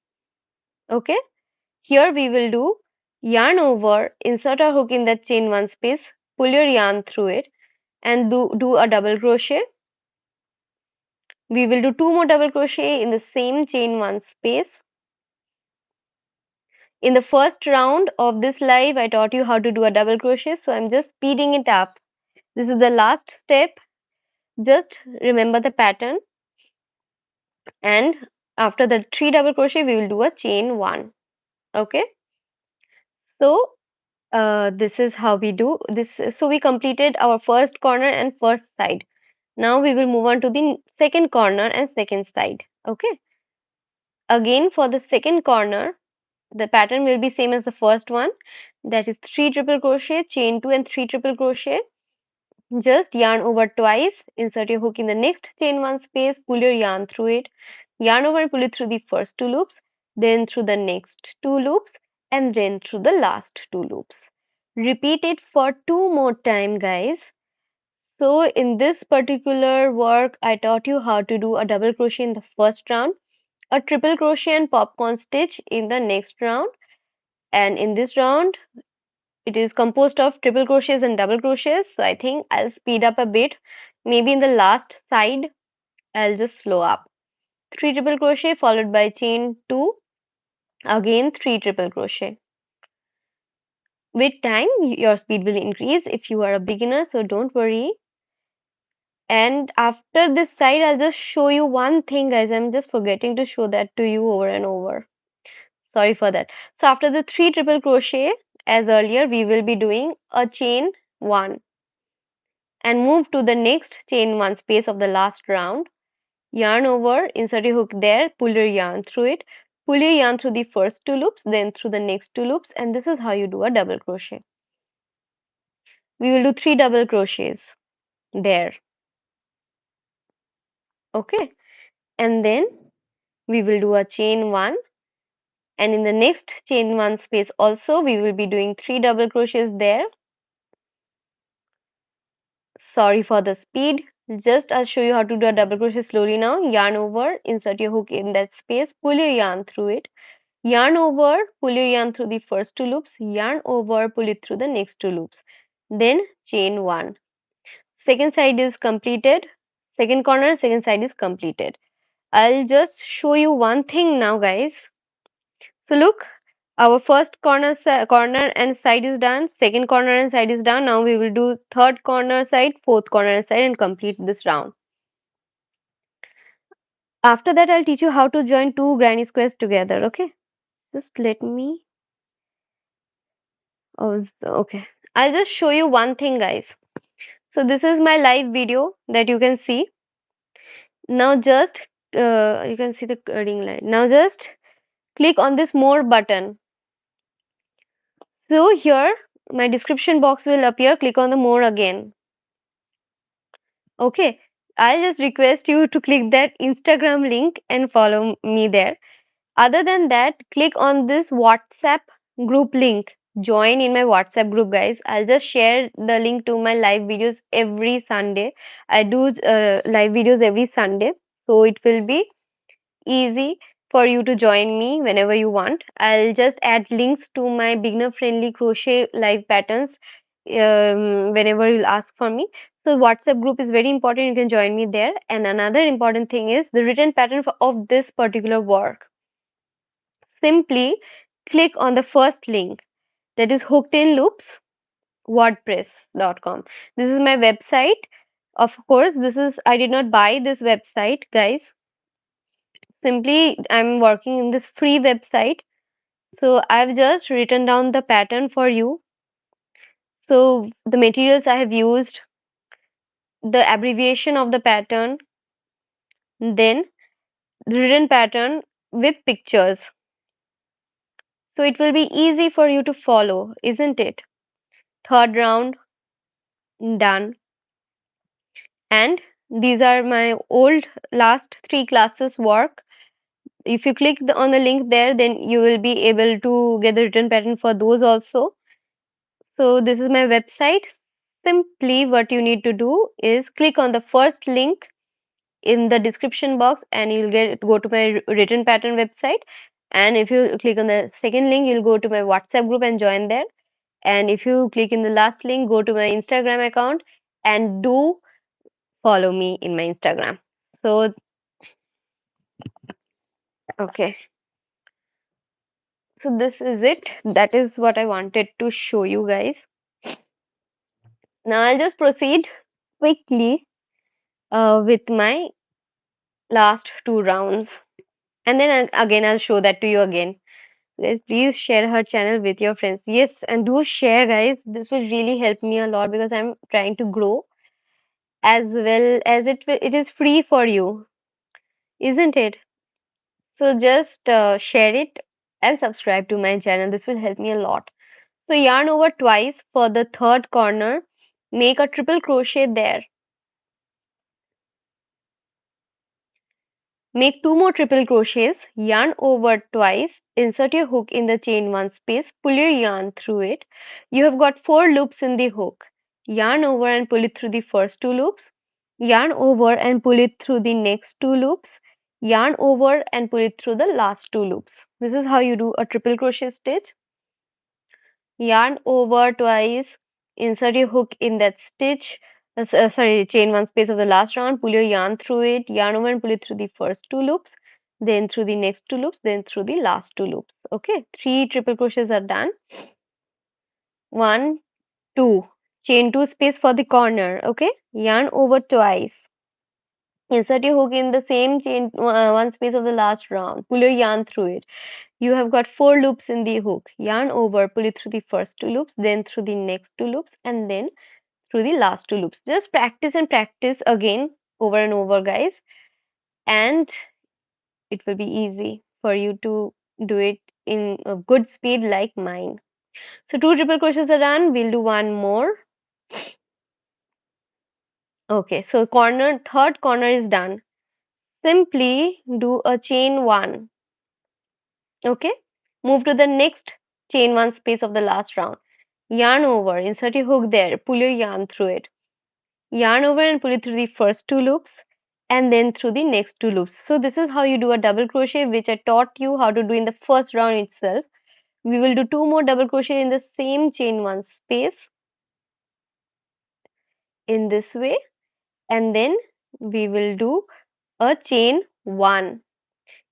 Okay, here we will do yarn over, insert a hook in that chain 1 space, pull your yarn through it and do a double crochet. We will do 2 more double crochet in the same chain 1 space. In the first round of this live, I taught you how to do a double crochet, so I'm just speeding it up. This is the last step. Just remember the pattern, and after the 3 double crochet, we will do a chain 1. Okay, so this is how we do this. So we completed our first corner and first side. Now we will move on to the second corner and second side. Okay, again for the second corner, the pattern will be same as the first one, that is 3 triple crochet, chain 2 and 3 triple crochet. Just yarn over twice, insert your hook in the next chain 1 space, pull your yarn through it, yarn over and pull it through the first 2 loops, then through the next 2 loops, and then through the last 2 loops. Repeat it for 2 more time, guys. So in this particular work, I taught you how to do a double crochet in the first round, a triple crochet and popcorn stitch in the next round, and in this round it is composed of triple crochets and double crochets. So I think I'll speed up a bit. Maybe in the last side I'll just slow up. 3 triple crochet followed by chain 2, again 3 triple crochet. With time your speed will increase if you are a beginner, so don't worry. And after this side, I'll just show you one thing, guys. I'm just forgetting to show that to you over and over. Sorry for that. So after the three triple crochet, as earlier, we will be doing a chain one and move to the next chain one space of the last round. Yarn over, insert your hook there, pull your yarn through it, pull your yarn through the first two loops, then through the next two loops, and this is how you do a double crochet. We will do three double crochets there. Okay, and then we will do a chain one, and in the next chain one space also we will be doing three double crochets there. Sorry for the speed, just I'll show you how to do a double crochet slowly now. Yarn over, insert your hook in that space, pull your yarn through it, yarn over, pull your yarn through the first two loops, yarn over, pull it through the next two loops, then chain one. Second side is completed, second corner, second side is completed. I'll just show you one thing now, guys. So look, our first corner and side is done, second corner and side is done. Now we will do third corner side, fourth corner and side and complete this round. After that, I'll teach you how to join two granny squares together. Okay, just let me. Oh, okay. I'll just show you one thing, guys. So this is my live video that you can see. Now just you can see the ring line. Now just click on this more button. So here my description box will appear. Click on the more again. Okay. I'll just request you to click that Instagram link and follow me there. Other than that, click on this WhatsApp group link. Join in my WhatsApp group, guys. I'll just share the link to my live videos every Sunday. I do live videos every Sunday, so it will be easy for you to join me whenever you want. I'll just add links to my beginner friendly crochet live patterns whenever you'll ask for me. So WhatsApp group is very important. You can join me there. And another important thing is the written pattern of this particular work. Simply click on the first link, that is hooked in loops wordpress.com. This is my website. Of course, this is I did not buy this website, guys. Simply I'm working in this free website. So I've just written down the pattern for you. So the materials I have used, the abbreviation of the pattern, then the written pattern with pictures. So it will be easy for you to follow, isn't it? Third round done. And these are my old last three classes work. If you click on the link there, then you will be able to get the written pattern for those also. So this is my website. Simply what you need to do is click on the first link in the description box and you'll go to my written pattern website. And if you click on the second link, you'll go to my WhatsApp group and join there. And if you click in the last link, go to my Instagram account and do follow me in my Instagram. So okay, so this is it. That is what I wanted to show you guys. Now I'll just proceed quickly with my last two rounds, and then again I'll show that to you again. Guys, please share her channel with your friends. Yes, and do share, guys. This will really help me a lot because I'm trying to grow as well as it is free for you, isn't it? So just share it and subscribe to my channel. This will help me a lot. So yarn over twice for the third corner, make a triple crochet there. Make two more triple crochets, yarn over twice, insert your hook in the chain one space, pull your yarn through it. You have got four loops in the hook. Yarn over and pull it through the first two loops. Yarn over and pull it through the next two loops. Yarn over and pull it through the last two loops. This is how you do a triple crochet stitch. Yarn over twice, insert your hook in that stitch, sorry, chain one space of the last round, pull your yarn through it, yarn over and pull it through the first two loops, then through the next two loops, then through the last two loops. Okay, three triple crochets are done. One, two, chain two space for the corner. Okay, yarn over twice. Insert your hook in the same chain one space of the last round. Pull your yarn through it. You have got 4 loops in the hook. Yarn over, pull it through the first 2 loops, then through the next 2 loops, and then through the last 2 loops. Just practice and practice again over and over, guys, and it will be easy for you to do it in a good speed like mine. So 2 triple crochets are done. We'll do one more. Okay, so third corner is done. Simply do a chain one. Okay, move to the next chain one space of the last round. Yarn over, insert your hook there, pull your yarn through it. Yarn over and pull it through the first 2 loops and then through the next 2 loops. So this is how you do a double crochet, which I taught you how to do in the first round itself. We will do 2 more double crochet in the same chain one space in this way, and then we will do a chain one.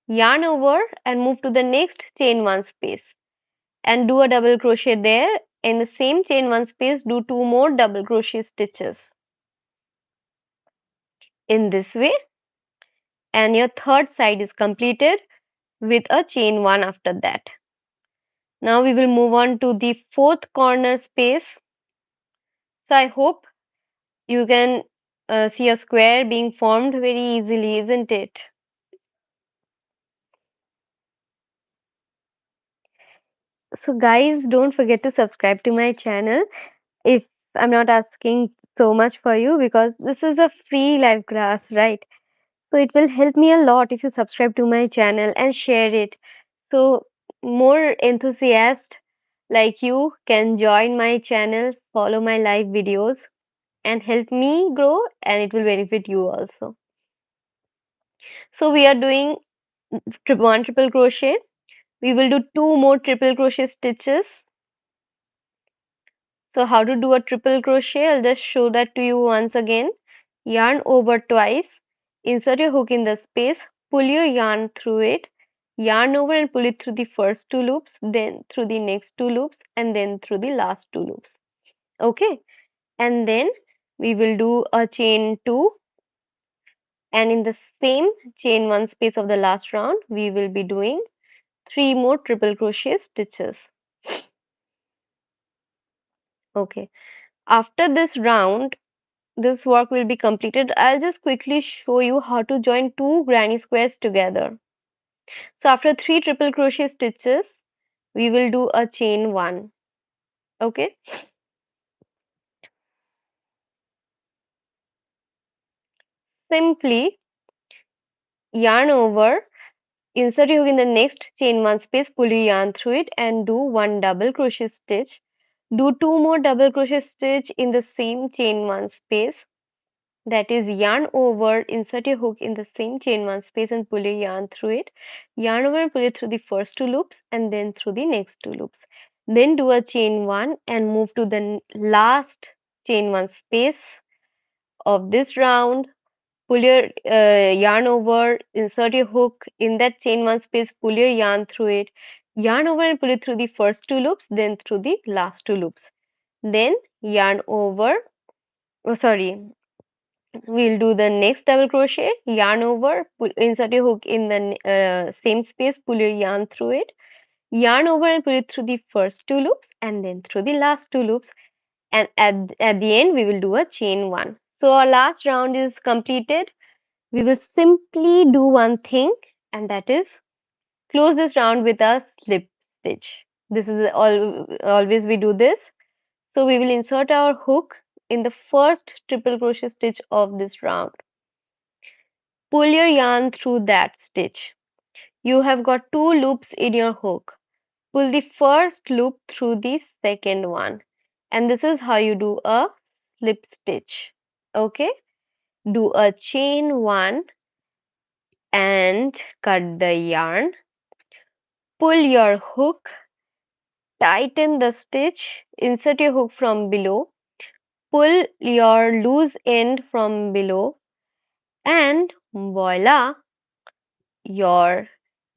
Yarn over and move to the next chain one space and do a double crochet there. In the same chain one space, do 2 more double crochet stitches in this way, and your third side is completed with a chain one after that. Now we will move on to the fourth corner space. So I hope you can see a square being formed very easily, isn't it? So guys, don't forget to subscribe to my channel if I'm not asking so much for you, because this is a free live class, right? So it will help me a lot if you subscribe to my channel and share it. So more enthusiasts like you can join my channel, follow my live videos, and help me grow, and it will benefit you also. So we are doing one triple crochet. We will do 2 more triple crochet stitches. So how to do a triple crochet? I'll just show that to you once again. Yarn over twice, insert your hook in the space, pull your yarn through it, yarn over and pull it through the first 2 loops, then through the next 2 loops, and then through the last 2 loops. Okay, and then we will do a chain 2, and in the same chain 1 space of the last round, we will be doing 3 more triple crochet stitches. Okay, after this round, this work will be completed. I'll just quickly show you how to join 2 granny squares together. So after 3 triple crochet stitches, we will do a chain 1. Okay, simply yarn over, insert your hook in the next chain 1 space, pull your yarn through it, and do 1 double crochet stitch. Do 2 more double crochet stitch in the same chain 1 space. That is, yarn over, insert your hook in the same chain 1 space and pull your yarn through it. Yarn over and pull it through the first 2 loops and then through the next 2 loops. Then do a chain 1 and move to the last chain 1 space of this round. Pull your yarn over, insert your hook in that chain 1 space, pull your yarn through it. Yarn over and pull it through the first 2 loops, then through the last 2 loops. Then yarn over, oh sorry, we'll do the next double crochet, yarn over, insert your hook in the same space, pull your yarn through it, yarn over and pull it through the first 2 loops and then through the last 2 loops, and at the end we will do a chain 1. So our last round is completed. We will simply do one thing, and that is close this round with a slip stitch. This is always we do this. So we will insert our hook in the first triple crochet stitch of this round. Pull your yarn through that stitch. You have got 2 loops in your hook. Pull the first loop through the second one. And this is how you do a slip stitch. Okay? Do a chain 1 and cut the yarn. Pull your hook, tighten the stitch, insert your hook from below, pull your loose end from below, and voila, your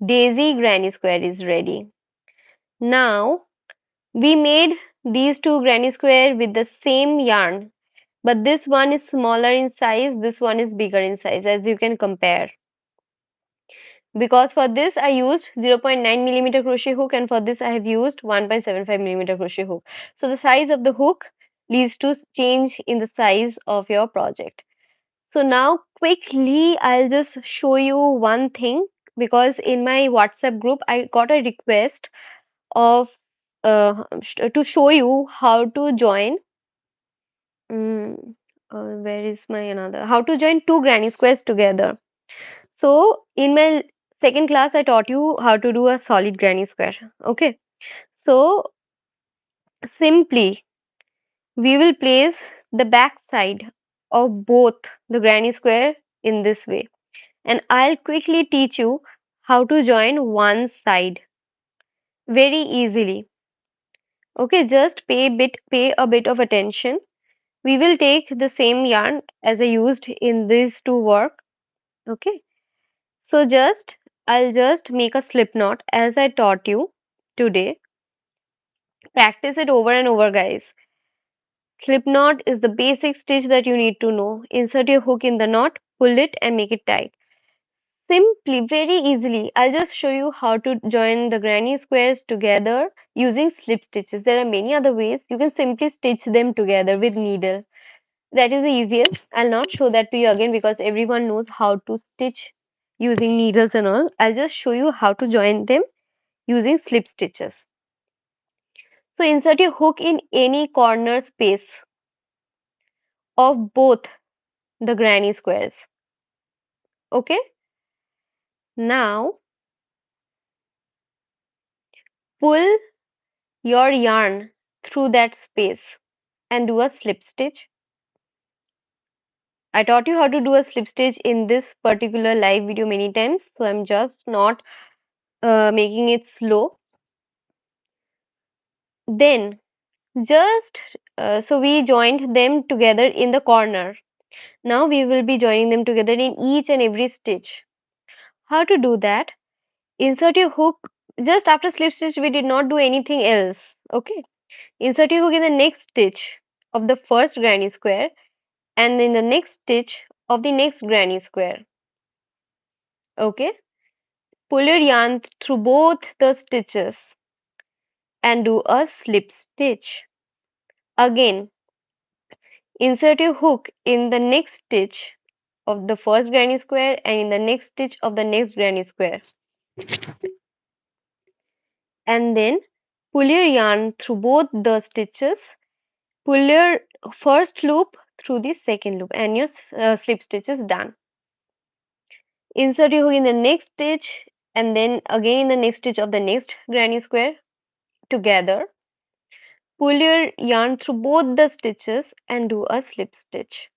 daisy granny square is ready. Now we made these 2 granny square with the same yarn, but this one is smaller in size, this one is bigger in size, as you can compare. because for this I used 0.9 millimeter crochet hook, and for this I have used 1.75 millimeter crochet hook. So the size of the hook leads to change in the size of your project. So now quickly I'll just show you one thing, because in my WhatsApp group I got a request of to show you how to join. Mm, where is my another? How to join two granny squares together. So in my second class, I taught you how to do a solid granny square. Okay. So simply we will place the back side of both the granny square in this way, and I'll quickly teach you how to join one side very easily. Okay, just pay a bit of attention. We will take the same yarn as I used in these two work. Okay. So I'll just make a slip knot as I taught you today. Practice it over and over, guys. Slip knot is the basic stitch that you need to know. Insert your hook in the knot, pull it and make it tight. Simply, very easily. I'll just show you how to join the granny squares together using slip stitches. There are many other ways. You can simply stitch them together with needle. That is the easiest. I'll not show that to you again because everyone knows how to stitch using needles and all. I'll just show you how to join them using slip stitches. So insert your hook in any corner space of both the granny squares. Okay. Now pull your yarn through that space and do a slip stitch. I taught you how to do a slip stitch in this particular live video many times, so I'm just not making it slow. Then just so we joined them together in the corner. Now we will be joining them together in each and every stitch. How to do that? Insert your hook just after slip stitch. We did not do anything else. Okay. Insert your hook in the next stitch of the first granny square and in the next stitch of the next granny square. Okay. Pull your yarn through both the stitches and do a slip stitch. Again, insert your hook in the next stitch of the first granny square and in the next stitch of the next granny square. And then pull your yarn through both the stitches. Pull your first loop through the second loop and your slip stitch is done. Insert your hook in the next stitch and then again in the next stitch of the next granny square together. Pull your yarn through both the stitches and do a slip stitch.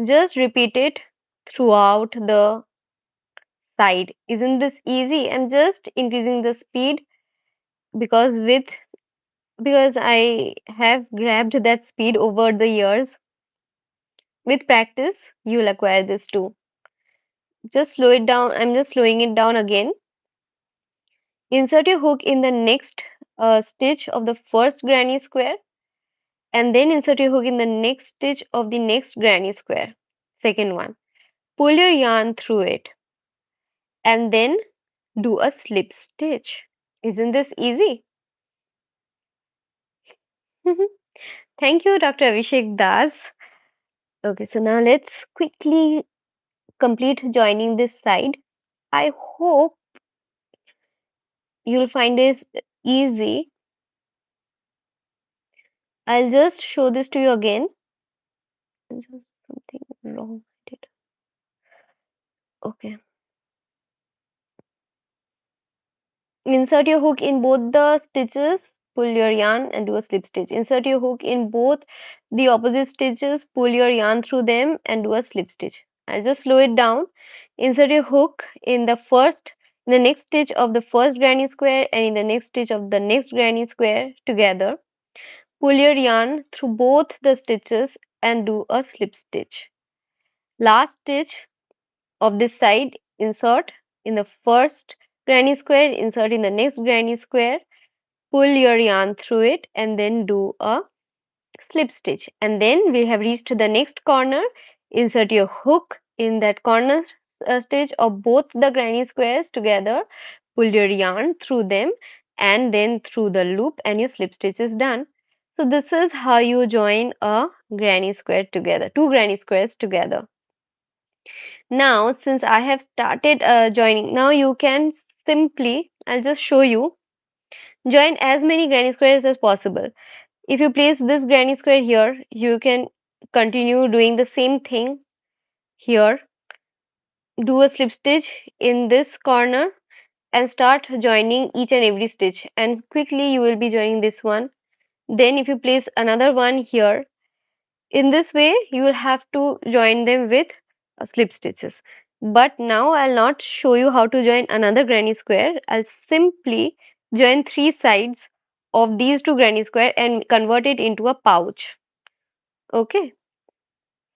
Just repeat it throughout the side. Isn't this easy? I'm just increasing the speed because I have grabbed that speed over the years. With practice, you will acquire this too. Just slow it down. I'm just slowing it down again. Insert your hook in the next stitch of the first granny square and then insert your hook in the next stitch of the next granny square. Second one. Pull your yarn through it and then do a slip stitch. Isn't this easy? Thank you, Dr. Abhishek Das. Okay, so now let's quickly complete joining this side. I hope you'll find this easy. I'll just show this to you again. Just something wrong. I did. Okay. Insert your hook in both the stitches, pull your yarn and do a slip stitch. Insert your hook in both the opposite stitches, pull your yarn through them and do a slip stitch. I'll just slow it down. Insert your hook in the next stitch of the first granny square and in the next stitch of the next granny square together. Pull your yarn through both the stitches and do a slip stitch. Last stitch of this side, insert in the first granny square, insert in the next granny square, pull your yarn through it and then do a slip stitch. And then we have reached the next corner. Insert your hook in that corner stitch of both the granny squares together, pull your yarn through them and then through the loop, and your slip stitch is done. So this is how you join a granny square together, two granny squares together. Now, since I have started joining, now you can simply, I'll just show you, join as many granny squares as possible. If you place this granny square here, you can continue doing the same thing here. Do a slip stitch in this corner and start joining each and every stitch, and quickly you will be joining this one. Then if you place another one here, in this way you will have to join them with slip stitches. But now I'll not show you how to join another granny square. I'll simply join three sides of these two granny square and convert it into a pouch. Okay,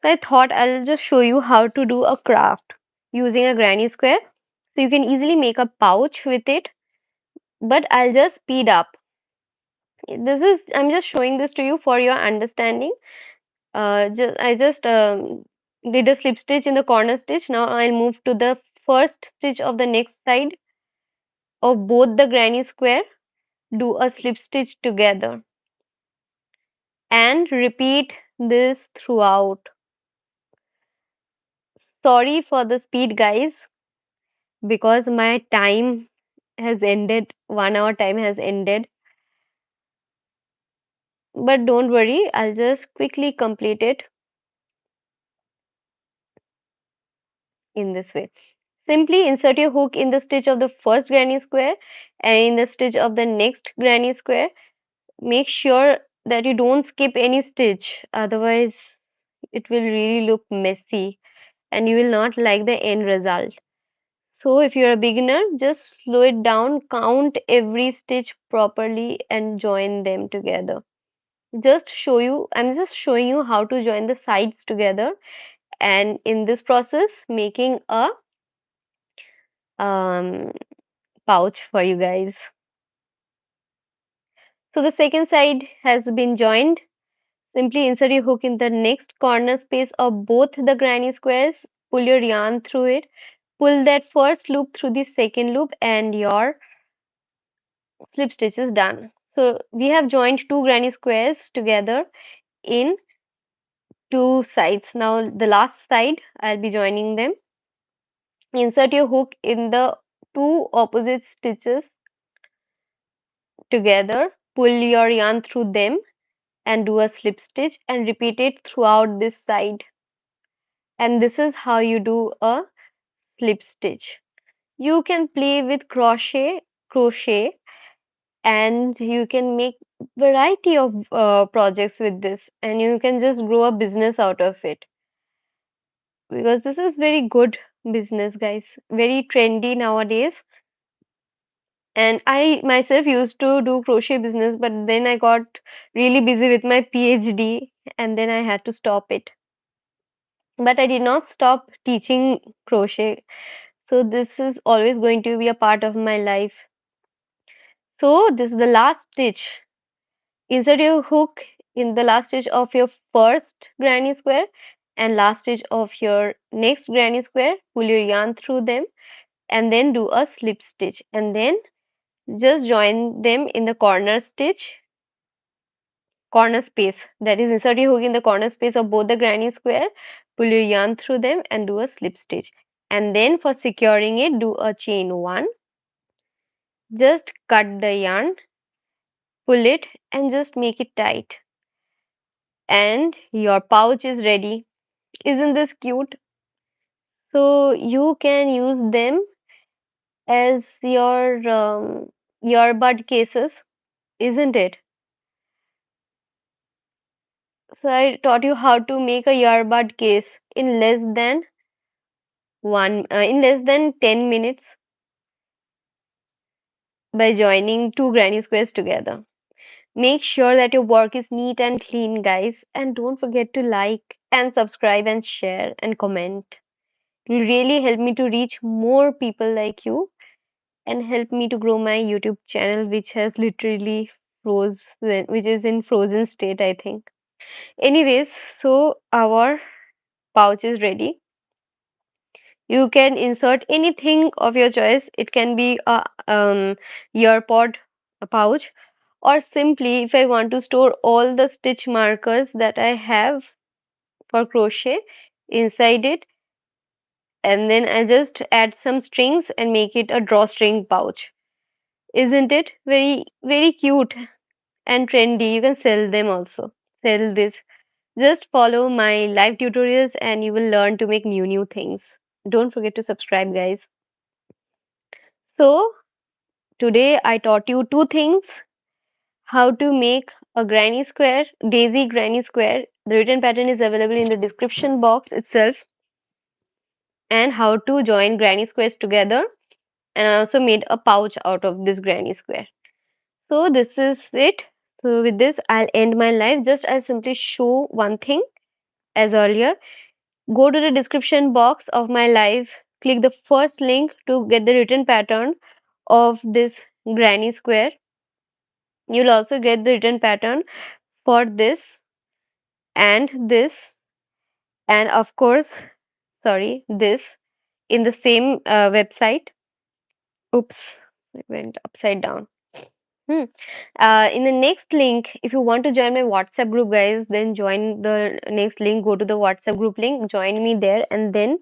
so I thought I'll just show you how to do a craft using a granny square, so you can easily make a pouch with it. But I'll just speed up. This is, I'm just showing this to you for your understanding. I just did a slip stitch in the corner stitch. Now I'll move to the first stitch of the next side of both the granny square, do a slip stitch together and repeat this throughout. Sorry for the speed, guys, because my time has ended, 1 hour time has ended. But don't worry, I'll just quickly complete it in this way. Simply insert your hook in the stitch of the first granny square and in the stitch of the next granny square. Make sure that you don't skip any stitch, otherwise it will really look messy and you will not like the end result. So if you're a beginner, just slow it down, count every stitch properly and join them together. I'm just showing you how to join the sides together, and in this process making a um, pouch for you guys. So the second side has been joined. Simply insert your hook in the next corner space of both the granny squares. Pull your yarn through it. Pull that first loop through the second loop and your slip stitch is done. So we have joined two granny squares together in two sides. Now the last side, I'll be joining them. Insert your hook in the two opposite stitches together. Pull your yarn through them and do a slip stitch and repeat it throughout this side. And this is how you do a slip stitch. You can play with crochet, and you can make variety of projects with this, and you can just grow a business out of it, because this is very good business, guys, very trendy nowadays. And I myself used to do crochet business, but then I got really busy with my PhD and then I had to stop it. But I did not stop teaching crochet. So this is always going to be a part of my life. So this is the last stitch. Insert your hook in the last stitch of your first granny square and last stitch of your next granny square. Pull your yarn through them and then do a slip stitch, and then just join them in the corner space. That is, insert your hook in the corner space of both the granny square, pull your yarn through them and do a slip stitch. And then for securing it, do a chain one. Just cut the yarn, pull it and just make it tight. And your pouch is ready. Isn't this cute? So you can use them as your earbud cases, isn't it? So I taught you how to make a earbud case in less than 10 minutes by joining two granny squares together. Make sure that your work is neat and clean, guys, and don't forget to like and subscribe and share and comment. It will really help me to reach more people like you and help me to grow my YouTube channel, which has literally frozen, which is in frozen state, I think. Anyways, so our pouch is ready. You can insert anything of your choice. It can be a ear pod, a pouch, or simply if I want to store all the stitch markers that I have for crochet inside it, and then I just add some strings and make it a drawstring pouch. Isn't it very, very cute and trendy? You can sell them also. Sell this. Just follow my live tutorials and you will learn to make new things. Don't forget to subscribe, guys. So, today I taught you two things: how to make a granny square, daisy granny square. The written pattern is available in the description box itself, and how to join granny squares together. And I also made a pouch out of this granny square. So, this is it. So, with this, I'll end my live. Just I simply show one thing as earlier. Go to the description box of my live, click the first link to get the written pattern of this granny square. You'll also get the written pattern for this and this, and of course, sorry, this in the same website. Oops, it went upside down. Hmm. In the next link, if you want to join my WhatsApp group, guys, then join the next link. Go to the WhatsApp group link, join me there, and then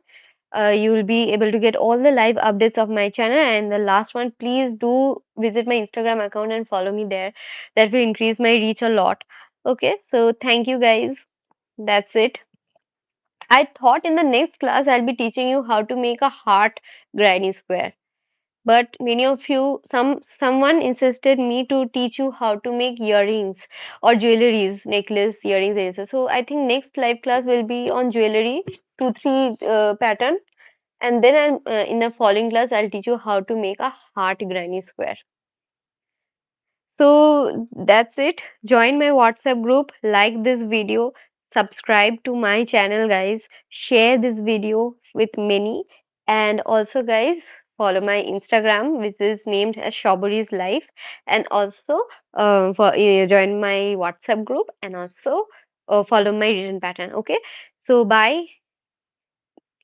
you will be able to get all the live updates of my channel. And the last one, please do visit my Instagram account and follow me there. That will increase my reach a lot. Okay, so thank you, guys. That's it. I thought in the next class I'll be teaching you how to make a heart granny square. But many of you, someone insisted me to teach you how to make earrings or jewelries, necklace, earrings, etc. So I think next live class will be on jewelry, two, three pattern, and then in the following class I'll teach you how to make a heart granny square. So that's it. Join my WhatsApp group, like this video, subscribe to my channel, guys. Share this video with many, and also, guys, follow my Instagram, which is named as Shawbury's Life, and also join my WhatsApp group, and also follow my written pattern. Okay, so bye.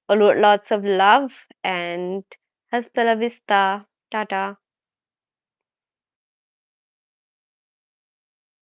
Lots of love and hasta la vista. Tata.